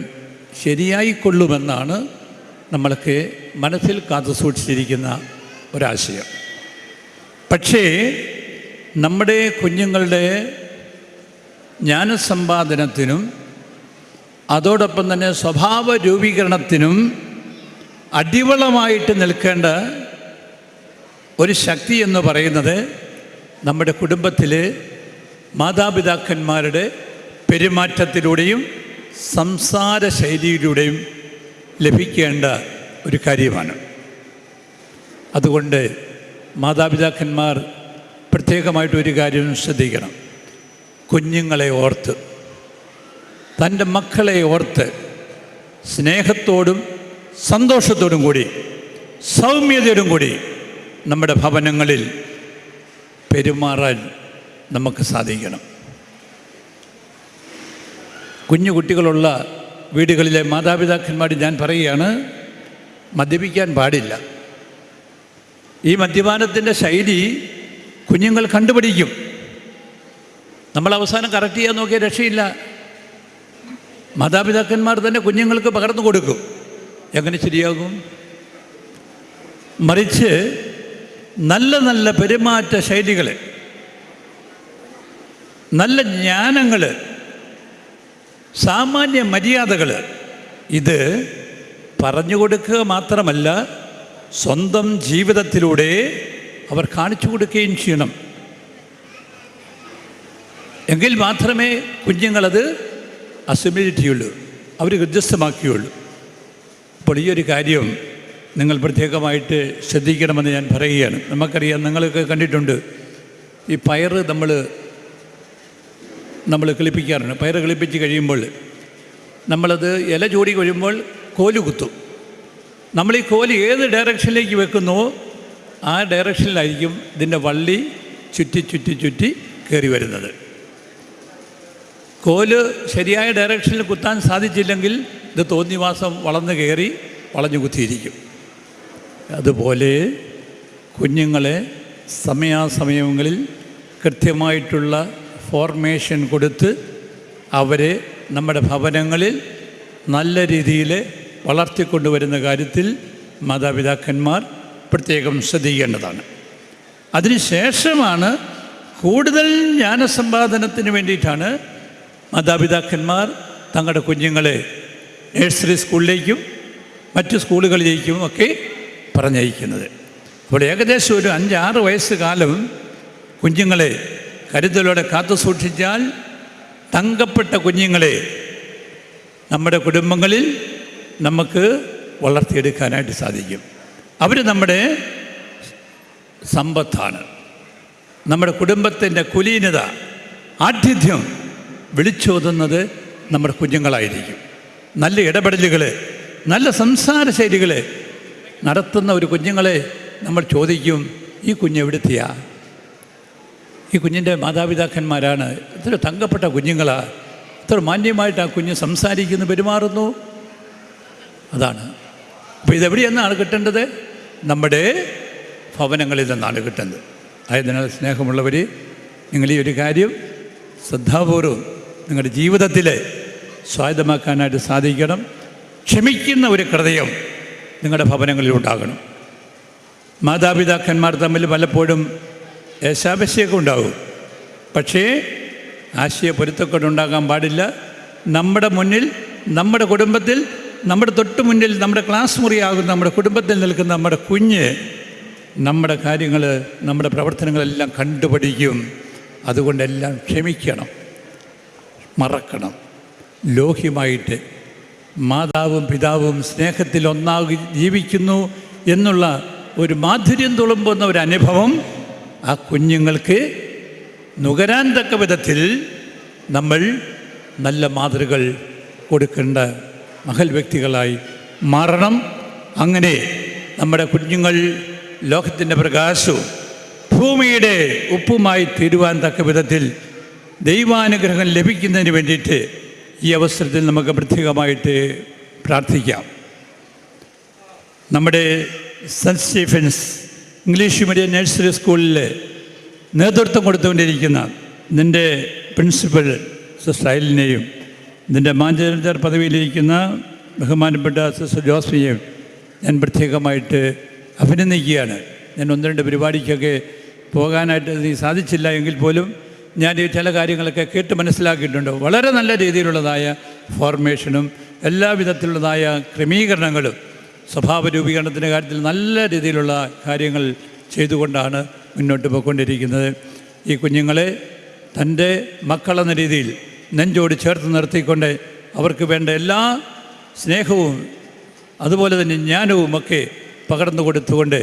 ശരിയായിക്കൊള്ളുമെന്നാണ് നമ്മൾക്ക് മനസ്സിൽ കാത്തു സൂക്ഷിച്ചിരിക്കുന്ന ഒരാശയം. പക്ഷേ നമ്മുടെ കുഞ്ഞുങ്ങളുടെ ജ്ഞാനസമ്പാദനത്തിനും അതോടൊപ്പം തന്നെ സ്വഭാവ രൂപീകരണത്തിനും അടിവളമായിട്ട് നിൽക്കേണ്ട ഒരു ശക്തി എന്ന് പറയുന്നത് നമ്മുടെ കുടുംബത്തിലെ മാതാപിതാക്കന്മാരുടെ പെരുമാറ്റത്തിലൂടെയും സംസാര ശൈലിയിലൂടെയും ലഭിക്കേണ്ട ഒരു കാര്യമാണ്. അതുകൊണ്ട് മാതാപിതാക്കന്മാർ പ്രത്യേകമായിട്ടൊരു കാര്യം ശ്രദ്ധിക്കണം. കുഞ്ഞുങ്ങളെ ഓർത്ത്, തൻ്റെ മക്കളെ ഓർത്ത് സ്നേഹത്തോടും സന്തോഷത്തോടും കൂടി സൗമ്യതയോടും കൂടി നമ്മുടെ ഭവനങ്ങളിൽ പെരുമാറാൻ നമുക്ക് സാധിക്കണം. കുഞ്ഞു കുട്ടികളുള്ള വീടുകളിലെ മാതാപിതാക്കന്മാർ ഞാൻ പറയുകയാണ്, മദ്യപിക്കാൻ പാടില്ല. ഈ മദ്യപാനത്തിൻ്റെ ശൈലി കുഞ്ഞുങ്ങൾ കണ്ടുപിടിക്കും. നമ്മൾ അവസാനം കറക്റ്റ് ചെയ്യാൻ നോക്കിയ രക്ഷയില്ല. മാതാപിതാക്കന്മാർ തന്നെ കുഞ്ഞുങ്ങൾക്ക് പകർന്നു കൊടുക്കും. എങ്ങനെ ശരിയാകും? മറിച്ച് നല്ല നല്ല പെരുമാറ്റ ശൈലികൾ, നല്ല ജ്ഞാനങ്ങൾ, സാമാന്യ മര്യാദകൾ, ഇത് പറഞ്ഞു കൊടുക്കുക മാത്രമല്ല സ്വന്തം ജീവിതത്തിലൂടെ അവർ കാണിച്ചു കൊടുക്കുകയും ചെയ്യണം. എങ്കിൽ മാത്രമേ കുഞ്ഞുങ്ങളത് അസിമിലേറ്റ് ചെയ്യുള്ളൂ, അവർ ഹൃദയസ്ഥമാക്കുകയുള്ളൂ. അപ്പോൾ ഈ ഒരു കാര്യം നിങ്ങൾ പ്രത്യേകമായിട്ട് ശ്രദ്ധിക്കണമെന്ന് ഞാൻ പറയുകയാണ്. നമുക്കറിയാം, നിങ്ങളൊക്കെ കണ്ടിട്ടുണ്ട്, ഈ പയറ് നമ്മൾ കിളിപ്പിക്കാറുണ്ട്. പയറ് കിളിപ്പിച്ച് കഴിയുമ്പോൾ നമ്മളത് ഇല ചൂടി കഴിയുമ്പോൾ കോല് കുത്തും. നമ്മൾ ഈ കോല് ഏത് ഡയറക്ഷനിലേക്ക് വെക്കുന്നുവോ ആ ഡയറക്ഷനിലായിരിക്കും ഇതിൻ്റെ വള്ളി ചുറ്റി ചുറ്റി ചുറ്റി കയറി വരുന്നത്. കോല് ശരിയായ ഡയറക്ഷനിൽ കുത്താൻ സാധിച്ചില്ലെങ്കിൽ ഇത് തോന്നിവാസം വളർന്നു കയറി വളഞ്ഞു കുത്തിയിരിക്കും. അതുപോലെ കുഞ്ഞുങ്ങളെ സമയാസമയങ്ങളിൽ കൃത്യമായിട്ടുള്ള ഫോർമേഷൻ കൊടുത്ത് അവരെ നമ്മുടെ ഭവനങ്ങളിൽ നല്ല രീതിയിൽ വളർത്തിക്കൊണ്ടുവരുന്ന കാര്യത്തിൽ മാതാപിതാക്കന്മാർ പ്രത്യേകം ശ്രദ്ധിക്കേണ്ടതാണ്. അതിനുശേഷമാണ് കൂടുതൽ ജ്ഞാനസമ്പാദനത്തിന് വേണ്ടിയിട്ടാണ് മാതാപിതാക്കന്മാർ തങ്ങളുടെ കുഞ്ഞുങ്ങളെ നഴ്സറി സ്കൂളിലേക്കും മറ്റു സ്കൂളുകളിലേക്കും ഒക്കെ പറഞ്ഞയക്കുന്നത്. അപ്പോൾ ഏകദേശം ഒരു 5-6 വയസ്സ് കാലം കുഞ്ഞുങ്ങളെ കരുതലോടെ കാത്തു സൂക്ഷിച്ചാൽ തങ്കപ്പെട്ട കുഞ്ഞുങ്ങളെ നമ്മുടെ കുടുംബങ്ങളിൽ നമുക്ക് വളർത്തിയെടുക്കാനായിട്ട് സാധിക്കും. അവർ നമ്മുടെ സമ്പത്താണ്. നമ്മുടെ കുടുംബത്തിൻ്റെ കുലീനത, ആതിഥ്യം വിളിച്ചോതുന്നത് നമ്മുടെ കുഞ്ഞുങ്ങളായിരിക്കും. നല്ല ഇടപെടലുകൾ, നല്ല സംസാര ശൈലികൾ നടത്തുന്ന ഒരു കുഞ്ഞുങ്ങളെ നമ്മൾ ചോദിക്കും, ഈ കുഞ്ഞ് എവിടുത്തെയാ? ഈ കുഞ്ഞിൻ്റെ മാതാപിതാക്കന്മാരാണ്. ഇത്ര തങ്കപ്പെട്ട കുഞ്ഞുങ്ങളാണ്, ഇത്ര മാന്യമായിട്ട് ആ കുഞ്ഞ് സംസാരിക്കുന്നു, പെരുമാറുന്നു. അതാണ്. അപ്പോൾ ഇതെവിടെയെന്നാണ് കിട്ടേണ്ടത്? നമ്മുടെ ഭവനങ്ങളിൽ നിന്നാണ് കിട്ടുന്നത്. ആയതിനാൽ സ്നേഹമുള്ളവർ, നിങ്ങൾ ഈ ഒരു കാര്യം ശ്രദ്ധാപൂർവം നിങ്ങളുടെ ജീവിതത്തിൽ സ്വായത്തമാക്കാനായിട്ട് സാധിക്കണം. ക്ഷമിക്കുന്ന ഒരു ഹൃദയം നിങ്ങളുടെ ഭവനങ്ങളിൽ ഉണ്ടാകണം. മാതാപിതാക്കന്മാർ തമ്മിൽ പലപ്പോഴും ഏശാപശയൊക്കെ ഉണ്ടാകും. പക്ഷേ ആശയപ്പൊരുത്തക്കേടുണ്ടാകാൻ പാടില്ല. നമ്മുടെ മുന്നിൽ, നമ്മുടെ കുടുംബത്തിൽ, നമ്മുടെ തൊട്ട് മുന്നിൽ, നമ്മുടെ ക്ലാസ് മുറിയാകുന്ന നമ്മുടെ കുടുംബത്തിൽ നിൽക്കുന്ന നമ്മുടെ കുഞ്ഞ് നമ്മുടെ കാര്യങ്ങൾ, നമ്മുടെ പ്രവർത്തനങ്ങളെല്ലാം കണ്ടുപഠിക്കും. അതുകൊണ്ടെല്ലാം ക്ഷമിക്കണം, മറക്കണം. ലോഹ്യമായിട്ട് മാതാവും പിതാവും സ്നേഹത്തിൽ ഒന്നാകി ജീവിക്കുന്നു എന്നുള്ള ഒരു മാധുര്യം തുളുമ്പുന്ന ഒരു അനുഭവം ആ കുഞ്ഞുങ്ങൾക്ക് നുകരാൻ തക്ക വിധത്തിൽ നമ്മൾ നല്ല മാതൃകൾ കൊടുക്കേണ്ട മഹൽ വ്യക്തികളായി മാറണം. അങ്ങനെ നമ്മുടെ കുഞ്ഞുങ്ങൾ ലോകത്തിൻ്റെ പ്രകാശവും ഭൂമിയുടെ ഉപ്പുമായി തീരുവാൻ തക്ക വിധത്തിൽ ദൈവാനുഗ്രഹം ലഭിക്കുന്നതിന് വേണ്ടിയിട്ട് ഈ അവസരത്തിൽ നമുക്ക് പ്രത്യേകമായിട്ട് പ്രാർത്ഥിക്കാം. നമ്മുടെ saint Stephen's English medium nursery സ്കൂളിൽ നേതൃത്വം കൊടുത്തുകൊണ്ടിരിക്കുന്ന നിൻ്റെ പ്രിൻസിപ്പൽ സിസ്റ്റർ ഐലിനെയും നിൻ്റെ മാനേജർ പദവിയിലിരിക്കുന്ന ബഹുമാനപ്പെട്ട സിസ്റ്റർ ജോസ്മിയെയും ഞാൻ പ്രത്യേകമായിട്ട് അഭിനന്ദിക്കുകയാണ്. ഞാൻ 1-2 പരിപാടിക്കൊക്കെ പോകാനായിട്ട് നീ സാധിച്ചില്ല എങ്കിൽ പോലും ഞാൻ ഈ ചില കാര്യങ്ങളൊക്കെ കേട്ട് മനസ്സിലാക്കിയിട്ടുണ്ട്. വളരെ നല്ല രീതിയിലുള്ളതായ ഫോർമേഷനും എല്ലാവിധത്തിലുള്ളതായ ക്രമീകരണങ്ങളും സ്വഭാവ രൂപീകരണത്തിൻ്റെ കാര്യത്തിൽ നല്ല രീതിയിലുള്ള കാര്യങ്ങൾ ചെയ്തുകൊണ്ടാണ് മുന്നോട്ട് പോയിക്കൊണ്ടിരിക്കുന്നത്. ഈ കുഞ്ഞുങ്ങളെ തൻ്റെ മക്കളെന്ന രീതിയിൽ നെഞ്ചോട് ചേർത്ത് നിർത്തിക്കൊണ്ട് അവർക്ക് വേണ്ട എല്ലാ സ്നേഹവും അതുപോലെ തന്നെ ജ്ഞാനവുമൊക്കെ പകർന്നു കൊടുത്തുകൊണ്ട്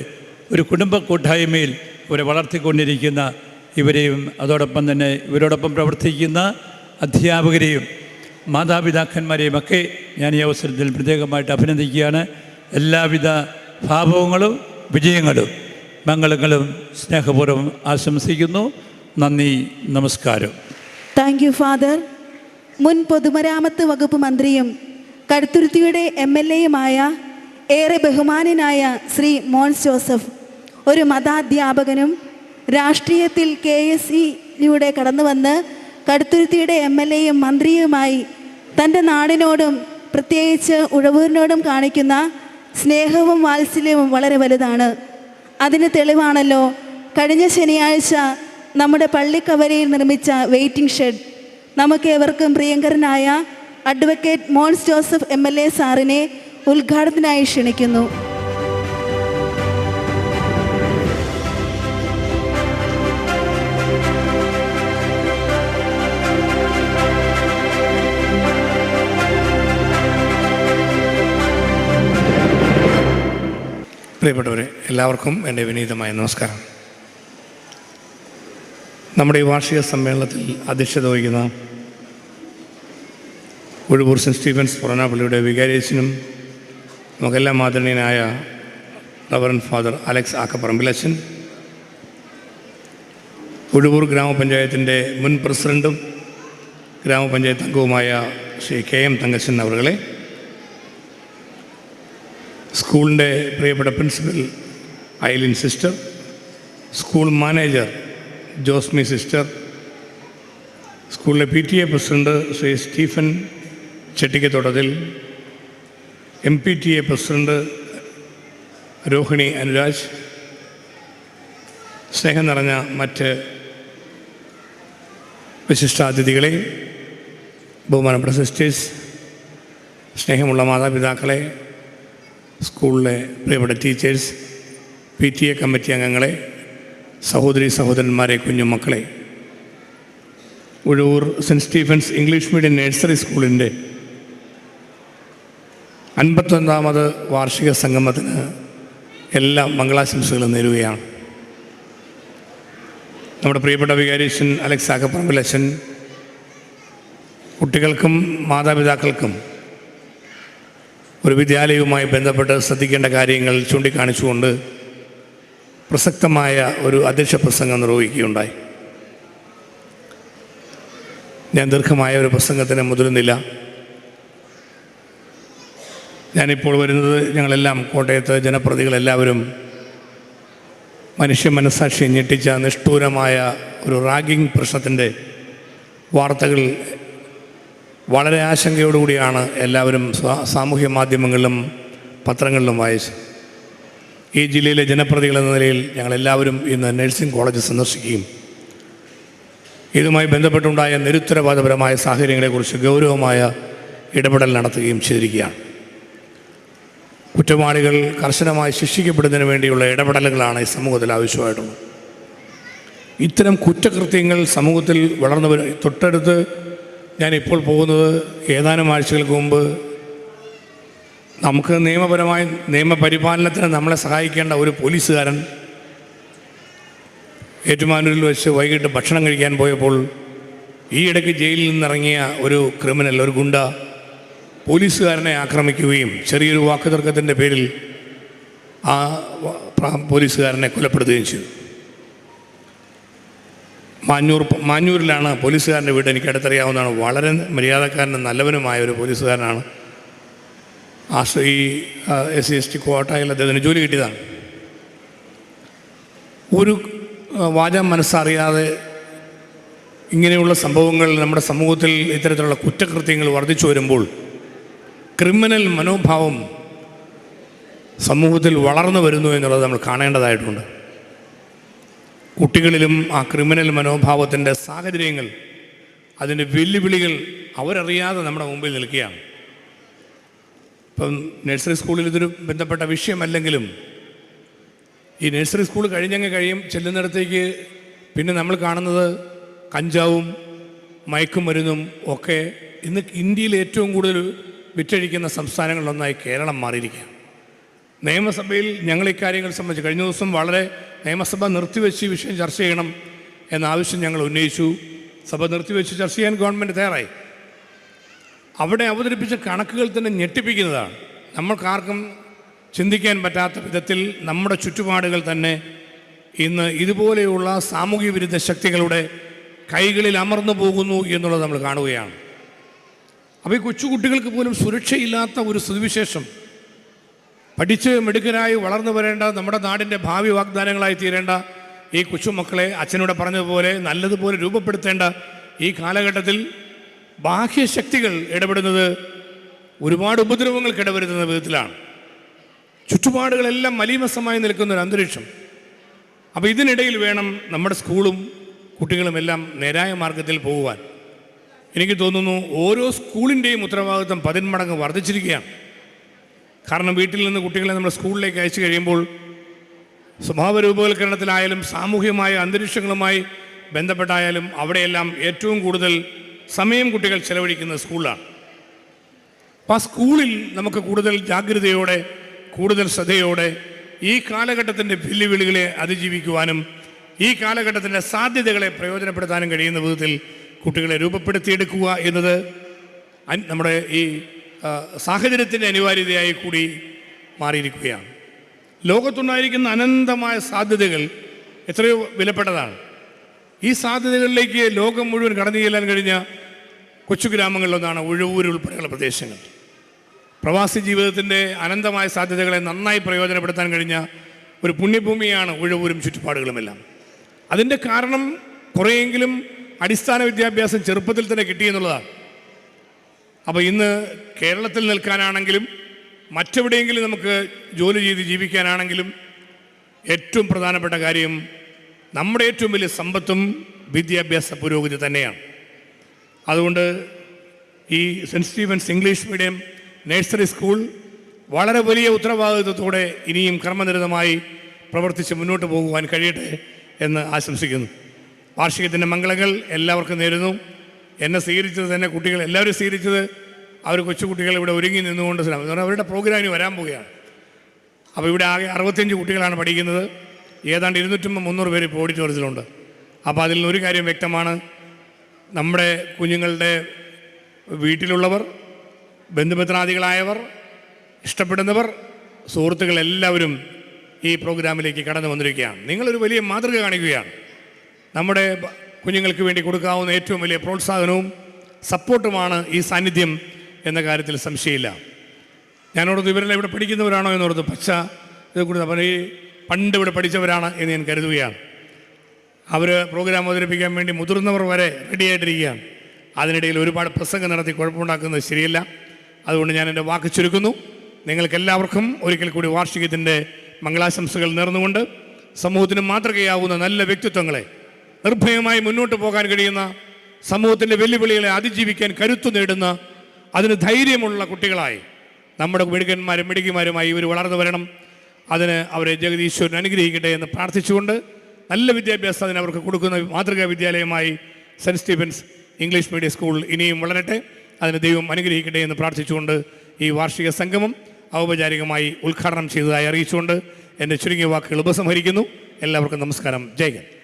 ഒരു കുടുംബ കൂട്ടായ്മയിൽ ഇവരെ വളർത്തിക്കൊണ്ടിരിക്കുന്ന ഇവരെയും അതോടൊപ്പം തന്നെ ഇവരോടൊപ്പം പ്രവർത്തിക്കുന്ന അധ്യാപകരെയും മാതാപിതാക്കന്മാരെയും ഒക്കെ ഞാൻ ഈ അവസരത്തിൽ പ്രത്യേകമായിട്ട് അഭിനന്ദിക്കുകയാണ്. എല്ലാവിധ ഭാവങ്ങളും വിജയങ്ങളും മംഗളങ്ങളും സ്നേഹപൂർവ്വം ആശംസിക്കുന്നു. നന്ദി, നമസ്കാരം. Thank you father. മുൻ പൊതുമരാമത്ത് വകുപ്പ് മന്ത്രിയും കടുത്തുരുത്തിയുടെ MLAയുമായ ഏറെ ബഹുമാന്യനായ ശ്രീ മോൻസ് ജോസഫ് ഒരു മതാധ്യാപകനും രാഷ്ട്രീയത്തിൽ KSEയിലൂടെ കടന്നു വന്ന് കടുത്തുരുത്തിയുടെ MLAയും മന്ത്രിയുമായി തൻ്റെ നാടിനോടും പ്രത്യേകിച്ച് ഉഴവൂരിനോടും കാണിക്കുന്ന സ്നേഹവും വാത്സല്യവും വളരെ വലുതാണ്. അതിന് തെളിവാണല്ലോ കഴിഞ്ഞ ശനിയാഴ്ച നമ്മുടെ പള്ളിക്കവരയിൽ നിർമ്മിച്ച വെയിറ്റിംഗ് ഷെഡ്. നമുക്ക് ഏവർക്കും പ്രിയങ്കരനായ അഡ്വക്കേറ്റ് മോൻസ് ജോസഫ് MLA സാറിനെ ഉദ്ഘാടനത്തിനായി ക്ഷണിക്കുന്നു. പ്രിയപ്പെട്ടവരെ, എല്ലാവർക്കും എൻ്റെ വിനീതമായ നമസ്കാരം. നമ്മുടെ ഈ വാർഷിക സമ്മേളനത്തിൽ അധ്യക്ഷത വഹിക്കുന്ന ഉഴവൂർ സെൻറ്റ് സ്റ്റീഫൻസ് പുറനാപ്പള്ളിയുടെ വികാരിയച്ഛനും നമുക്കെല്ലാം ആദരണീയനായ റവറൻ ഫാദർ അലക്സ് ആക്കപ്പറമ്പിലച്ഛൻ, ഉഴവൂർ ഗ്രാമപഞ്ചായത്തിൻ്റെ മുൻ പ്രസിഡൻറ്റും ഗ്രാമപഞ്ചായത്ത് അംഗവുമായ ശ്രീ KM തങ്കച്ചൻ അവരുകളെ, സ്കൂളിൻ്റെ പ്രിയപ്പെട്ട principal Eileen sister, school manager Josmi sister, സ്കൂളിലെ PTA president Shri Stephen Chettikkathottathil, MPTA president Rohini Anuraj, സ്നേഹം നിറഞ്ഞ മറ്റ് വിശിഷ്ടാതിഥികളെ, ബഹുമാനപ്പെട്ട സിസ്റ്റേഴ്സ്, സ്നേഹമുള്ള മാതാപിതാക്കളെ, സ്കൂളിലെ പ്രിയപ്പെട്ട ടീച്ചേഴ്സ്, PTA കമ്മിറ്റി അംഗങ്ങളെ, സഹോദരി സഹോദരന്മാരെ, കുഞ്ഞുമക്കളെ, Uzhavoor saint Stephen's English medium nursery സ്കൂളിൻ്റെ 51ാമത് വാർഷിക സംഗമത്തിന് എല്ലാ മംഗളാശംസകളും നേരുകയാണ്. നമ്മുടെ പ്രിയപ്പെട്ട വികാരിയച്ഛൻ അലക്സ് ആക്കപ്പറമ്പിലച്ഛൻ കുട്ടികൾക്കും മാതാപിതാക്കൾക്കും ഒരു വിദ്യാലയവുമായി ബന്ധപ്പെട്ട് ശ്രദ്ധിക്കേണ്ട കാര്യങ്ങൾ ചൂണ്ടിക്കാണിച്ചുകൊണ്ട് പ്രസക്തമായ ഒരു അധ്യക്ഷ പ്രസംഗം നിർവഹിക്കുകയുണ്ടായി. ഞാൻ ദീർഘമായ ഒരു പ്രസംഗത്തിന് മുതിരുന്നില്ല. ഞാനിപ്പോൾ വരുന്നത്, ഞങ്ങളെല്ലാം കോട്ടയത്ത് ജനപ്രതികളെല്ലാവരും മനുഷ്യ മനസ്സാക്ഷി ഞെട്ടിച്ച നിഷ്ഠൂരമായ ഒരു റാഗിംഗ് പ്രശ്നത്തിൻ്റെ വാർത്തകൾ വളരെ ആശങ്കയോടുകൂടിയാണ് എല്ലാവരും സാമൂഹ്യ മാധ്യമങ്ങളിലും പത്രങ്ങളിലും വായിച്ചത്. ഈ ജില്ലയിലെ ജനപ്രതികൾ എന്ന നിലയിൽ ഞങ്ങളെല്ലാവരും ഇന്ന് നഴ്സിംഗ് കോളേജ് സന്ദർശിക്കുകയും ഇതുമായി ബന്ധപ്പെട്ടുണ്ടായ നിരുത്തരവാദപരമായ സാഹചര്യങ്ങളെക്കുറിച്ച് ഗൗരവമായ ഇടപെടൽ നടത്തുകയും ചെയ്തിരിക്കുകയാണ്. കുറ്റവാളികൾ കർശനമായി ശിക്ഷിക്കപ്പെടുന്നതിന് വേണ്ടിയുള്ള ഇടപെടലുകളാണ് ഈ സമൂഹത്തിൽ ആവശ്യമായിട്ടുള്ളത്. ഇത്തരം കുറ്റകൃത്യങ്ങൾ സമൂഹത്തിൽ വളർന്നു തൊട്ടടുത്ത് ഞാനിപ്പോൾ പോകുന്നത് ഏതാനും ആഴ്ചകൾക്ക് മുമ്പ് നമുക്ക് നിയമപരമായ നിയമപരിപാലനത്തിന് നമ്മളെ സഹായിക്കേണ്ട ഒരു പോലീസുകാരൻ ഏറ്റുമാനൂരിൽ വെച്ച് വൈകിട്ട് ഭക്ഷണം കഴിക്കാൻ പോയപ്പോൾ ഈ ഇടയ്ക്ക് ജയിലിൽ നിന്നിറങ്ങിയ ഒരു ക്രിമിനൽ, ഒരു ഗുണ്ട പോലീസുകാരനെ ആക്രമിക്കുകയും ചെറിയൊരു വാക്കുതർക്കത്തിൻ്റെ പേരിൽ ആ പോലീസുകാരനെ കൊലപ്പെടുത്തുകയും ചെയ്തു. മാഞ്ഞൂരിലാണ് പോലീസുകാരൻ്റെ വീട്. എനിക്ക് അടുത്തറിയാവുന്നതാണ്. വളരെ മര്യാദക്കാരനും നല്ലവനുമായ ഒരു പോലീസുകാരനാണ്. ഈ SC/ST കോട്ടയിൽ അദ്ദേഹത്തിന് ജോലി കിട്ടിയതാണ്. ഒരു വാചകം മനസ്സറിയാതെ ഇങ്ങനെയുള്ള സംഭവങ്ങൾ നമ്മുടെ സമൂഹത്തിൽ ഇത്തരത്തിലുള്ള കുറ്റകൃത്യങ്ങൾ വർദ്ധിച്ചു വരുമ്പോൾ ക്രിമിനൽ മനോഭാവം സമൂഹത്തിൽ വളർന്നു വരുന്നു എന്നുള്ളത് നമ്മൾ കാണേണ്ടതായിട്ടുണ്ട്. കുട്ടികളിലും ആ ക്രിമിനൽ മനോഭാവത്തിൻ്റെ സാഹചര്യങ്ങൾ, അതിൻ്റെ വെല്ലുവിളികൾ അവരറിയാതെ നമ്മുടെ മുമ്പിൽ നിൽക്കുകയാണ്. ഇപ്പം നഴ്സറി സ്കൂളിൽ ഇതൊരു ബന്ധപ്പെട്ട വിഷയമല്ലെങ്കിലും ഈ നഴ്സറി സ്കൂൾ കഴിയും ചെല്ലുന്നിടത്തേക്ക് പിന്നെ നമ്മൾ കാണുന്നത് കഞ്ചാവും മയക്കുമരുന്നും ഒക്കെ ഇന്ന് ഇന്ത്യയിൽ ഏറ്റവും കൂടുതൽ വിറ്റഴിക്കുന്ന സംസ്ഥാനങ്ങളിലൊന്നായി കേരളം മാറിയിരിക്കുകയാണ്. നിയമസഭയിൽ ഞങ്ങൾ ഇക്കാര്യങ്ങൾ സംബന്ധിച്ച് കഴിഞ്ഞ ദിവസം വളരെ നിയമസഭ നിർത്തിവെച്ച് ഈ വിഷയം ചർച്ച ചെയ്യണം എന്ന ആവശ്യം ഞങ്ങൾ ഉന്നയിച്ചു. സഭ നിർത്തിവെച്ച് ചർച്ച ചെയ്യാൻ ഗവൺമെൻറ് തയ്യാറായി. അവിടെ അവതരിപ്പിച്ച കണക്കുകൾ തന്നെ ഞെട്ടിപ്പിക്കുന്നതാണ്. നമ്മൾക്കാർക്കും ചിന്തിക്കാൻ പറ്റാത്ത വിധത്തിൽ നമ്മുടെ ചുറ്റുപാടുകൾ തന്നെ ഇന്ന് ഇതുപോലെയുള്ള സാമൂഹ്യ വിരുദ്ധ ശക്തികളുടെ കൈകളിൽ അമർന്നു പോകുന്നു എന്നുള്ളത് നമ്മൾ കാണുകയാണ്. അപ്പോൾ ഈ കൊച്ചുകുട്ടികൾക്ക് പോലും സുരക്ഷയില്ലാത്ത ഒരു സ്ഥിതിവിശേഷം, പഠിച്ച് മിടുക്കരായി വളർന്നു വരേണ്ട നമ്മുടെ നാടിൻ്റെ ഭാവി വാഗ്ദാനങ്ങളായി തീരേണ്ട ഈ കൊച്ചുമക്കളെ അച്ഛനോട് പറഞ്ഞതുപോലെ നല്ലതുപോലെ രൂപപ്പെടുത്തേണ്ട ഈ കാലഘട്ടത്തിൽ ബാഹ്യശക്തികൾ ഇടപെടുന്നത് ഒരുപാട് ഉപദ്രവങ്ങൾക്ക് ഇടവരുത്തുന്ന വിധത്തിലാണ്. ചുറ്റുപാടുകളെല്ലാം മലീമസമായി നിൽക്കുന്ന ഒരു അന്തരീക്ഷം. അപ്പോൾ ഇതിനിടയിൽ വേണം നമ്മുടെ സ്കൂളും കുട്ടികളുമെല്ലാം നേരായ മാർഗത്തിൽ പോകുവാൻ. എനിക്ക് തോന്നുന്നു ഓരോ സ്കൂളിൻ്റെയും ഉത്തരവാദിത്വം 10 മടങ്ങ് വർദ്ധിച്ചിരിക്കുകയാണ്. കാരണം വീട്ടിൽ നിന്ന് കുട്ടികളെ നമ്മൾ സ്കൂളിലേക്ക് അയച്ചു കഴിയുമ്പോൾ സ്വഭാവ രൂപവൽക്കരണത്തിലായാലും സാമൂഹ്യമായ അന്തരീക്ഷങ്ങളുമായി ബന്ധപ്പെട്ടായാലും അവിടെയെല്ലാം ഏറ്റവും കൂടുതൽ സമയം കുട്ടികൾ ചെലവഴിക്കുന്നത് സ്കൂളിലാണ്. അപ്പോൾ ആ സ്കൂളിൽ നമുക്ക് കൂടുതൽ ജാഗ്രതയോടെ, കൂടുതൽ ശ്രദ്ധയോടെ ഈ കാലഘട്ടത്തിൻ്റെ വെല്ലുവിളികളെ അതിജീവിക്കുവാനും ഈ കാലഘട്ടത്തിൻ്റെ സാധ്യതകളെ പ്രയോജനപ്പെടുത്താനും കഴിയുന്ന വിധത്തിൽ കുട്ടികളെ രൂപപ്പെടുത്തിയെടുക്കുക എന്നത് നമ്മുടെ ഈ സാഹചര്യത്തിൻ്റെ അനിവാര്യതയായി കൂടി മാറിയിരിക്കുകയാണ്. ലോകത്തുണ്ടായിരിക്കുന്ന അനന്തമായ സാധ്യതകൾ എത്രയോ വിലപ്പെട്ടതാണ്. ഈ സാധ്യതകളിലേക്ക് ലോകം മുഴുവൻ കടന്നു ചെല്ലാൻ കഴിഞ്ഞ കൊച്ചു ഗ്രാമങ്ങളിലൊന്നാണ് ഉഴവൂർ ഉൾപ്പെടെയുള്ള പ്രദേശങ്ങൾ. പ്രവാസി ജീവിതത്തിൻ്റെ അനന്തമായ സാധ്യതകളെ നന്നായി പ്രയോജനപ്പെടുത്താൻ കഴിഞ്ഞ ഒരു പുണ്യഭൂമിയാണ് ഉഴവൂരും ചുറ്റുപാടുകളുമെല്ലാം. അതിൻ്റെ കാരണം കുറേയെങ്കിലും അടിസ്ഥാന വിദ്യാഭ്യാസം ചെറുപ്പത്തിൽ തന്നെ കിട്ടിയെന്നുള്ളതാണ്. അപ്പോൾ ഇന്ന് കേരളത്തിൽ നിൽക്കാനാണെങ്കിലും മറ്റെവിടെയെങ്കിലും നമുക്ക് ജോലി ചെയ്ത് ജീവിക്കാനാണെങ്കിലും ഏറ്റവും പ്രധാനപ്പെട്ട കാര്യം നമ്മുടെ ഏറ്റവും വലിയ സമ്പത്തും വിദ്യാഭ്യാസ പുരോഗതി തന്നെയാണ്. അതുകൊണ്ട് ഈ saint Stephen's English medium nursery school വളരെ വലിയ ഉത്തരവാദിത്വത്തോടെ ഇനിയും കർമ്മനിരതമായി പ്രവർത്തിച്ച് മുന്നോട്ട് പോകുവാൻ കഴിയട്ടെ എന്ന് ആശംസിക്കുന്നു. വാർഷികത്തിൻ്റെ മംഗളങ്ങൾ എല്ലാവർക്കും നേരുന്നു. എന്നെ സ്വീകരിച്ചത് തന്നെ കുട്ടികൾ എല്ലാവരും സ്വീകരിച്ചത് അവർ കൊച്ചുകുട്ടികൾ ഇവിടെ ഒരുങ്ങി നിന്നുകൊണ്ട് അവരുടെ പ്രോഗ്രാമിന് വരാൻ പോവുകയാണ്. അപ്പോൾ ഇവിടെ ആകെ 65 കുട്ടികളാണ് പഠിക്കുന്നത്. ഏതാണ്ട് 200-300 പേര് ഇപ്പോൾ ഓഡിറ്റോറിയത്തിലുണ്ട്. അപ്പോൾ അതിൽ ഒരു കാര്യം വ്യക്തമാണ്, നമ്മുടെ കുഞ്ഞുങ്ങളുടെ വീട്ടിലുള്ളവർ, ബന്ധുമിത്രാദികളായവർ, ഇഷ്ടപ്പെടുന്നവർ, സുഹൃത്തുക്കൾ എല്ലാവരും ഈ പ്രോഗ്രാമിലേക്ക് കടന്നു വന്നിരിക്കുകയാണ്. നിങ്ങളൊരു വലിയ മാതൃക കാണിക്കുകയാണ്. നമ്മുടെ കുഞ്ഞുങ്ങൾക്ക് വേണ്ടി കൊടുക്കാവുന്ന ഏറ്റവും വലിയ പ്രോത്സാഹനവും സപ്പോർട്ടുമാണ് ഈ സാന്നിധ്യം എന്ന കാര്യത്തിൽ സംശയമില്ല. ഞാനോടത്ത് ഇവരെല്ലാം ഇവിടെ പഠിക്കുന്നവരാണോ എന്നോർത്ത് ഇതേക്കൂടി അപ്പോൾ ഈ പണ്ട് ഇവിടെ പഠിച്ചവരാണ് എന്ന് ഞാൻ കരുതുകയാണ്. അവർ പ്രോഗ്രാം അവതരിപ്പിക്കാൻ വേണ്ടി മുതിർന്നവർ വരെ റെഡിയായിട്ടിരിക്കുകയാണ്. അതിനിടയിൽ ഒരുപാട് പ്രസംഗം നടത്തി കുഴപ്പമുണ്ടാക്കുന്നത് ശരിയല്ല. അതുകൊണ്ട് ഞാൻ എൻ്റെ വാക്ക് ചുരുക്കുന്നു. നിങ്ങൾക്കെല്ലാവർക്കും ഒരിക്കൽ കൂടി വാർഷികത്തിൻ്റെ മംഗളാശംസകൾ നേർന്നുകൊണ്ട് സമൂഹത്തിന് മാതൃകയാവുന്ന നല്ല വ്യക്തിത്വങ്ങളെ, നിർഭയമായി മുന്നോട്ട് പോകാൻ കഴിയുന്ന, സമൂഹത്തിൻ്റെ വെല്ലുവിളികളെ അതിജീവിക്കാൻ കരുത്തു നേടുന്ന, അതിന് ധൈര്യമുള്ള കുട്ടികളായി നമ്മുടെ മിടുക്കിമാരുമായി ഇവർ വളർന്നു വരണം. അതിന് അവരെ ജഗദീശ്വരൻ അനുഗ്രഹിക്കട്ടെ എന്ന് പ്രാർത്ഥിച്ചുകൊണ്ട് നല്ല വിദ്യാഭ്യാസം അതിന് അവർക്ക് കൊടുക്കുന്ന മാതൃകാ വിദ്യാലയമായി saint Stephen's English medium school ഇനിയും വളരട്ടെ, അതിന് ദൈവം അനുഗ്രഹിക്കട്ടെ എന്ന് പ്രാർത്ഥിച്ചുകൊണ്ട് ഈ വാർഷിക സംഗമം ഔപചാരികമായി ഉദ്ഘാടനം ചെയ്തതായി അറിയിച്ചുകൊണ്ട് എൻ്റെ ചുരുങ്ങിയ വാക്കുകൾ ഉപസംഹരിക്കുന്നു. എല്ലാവർക്കും നമസ്കാരം. ജയ് ഹിന്ദ്.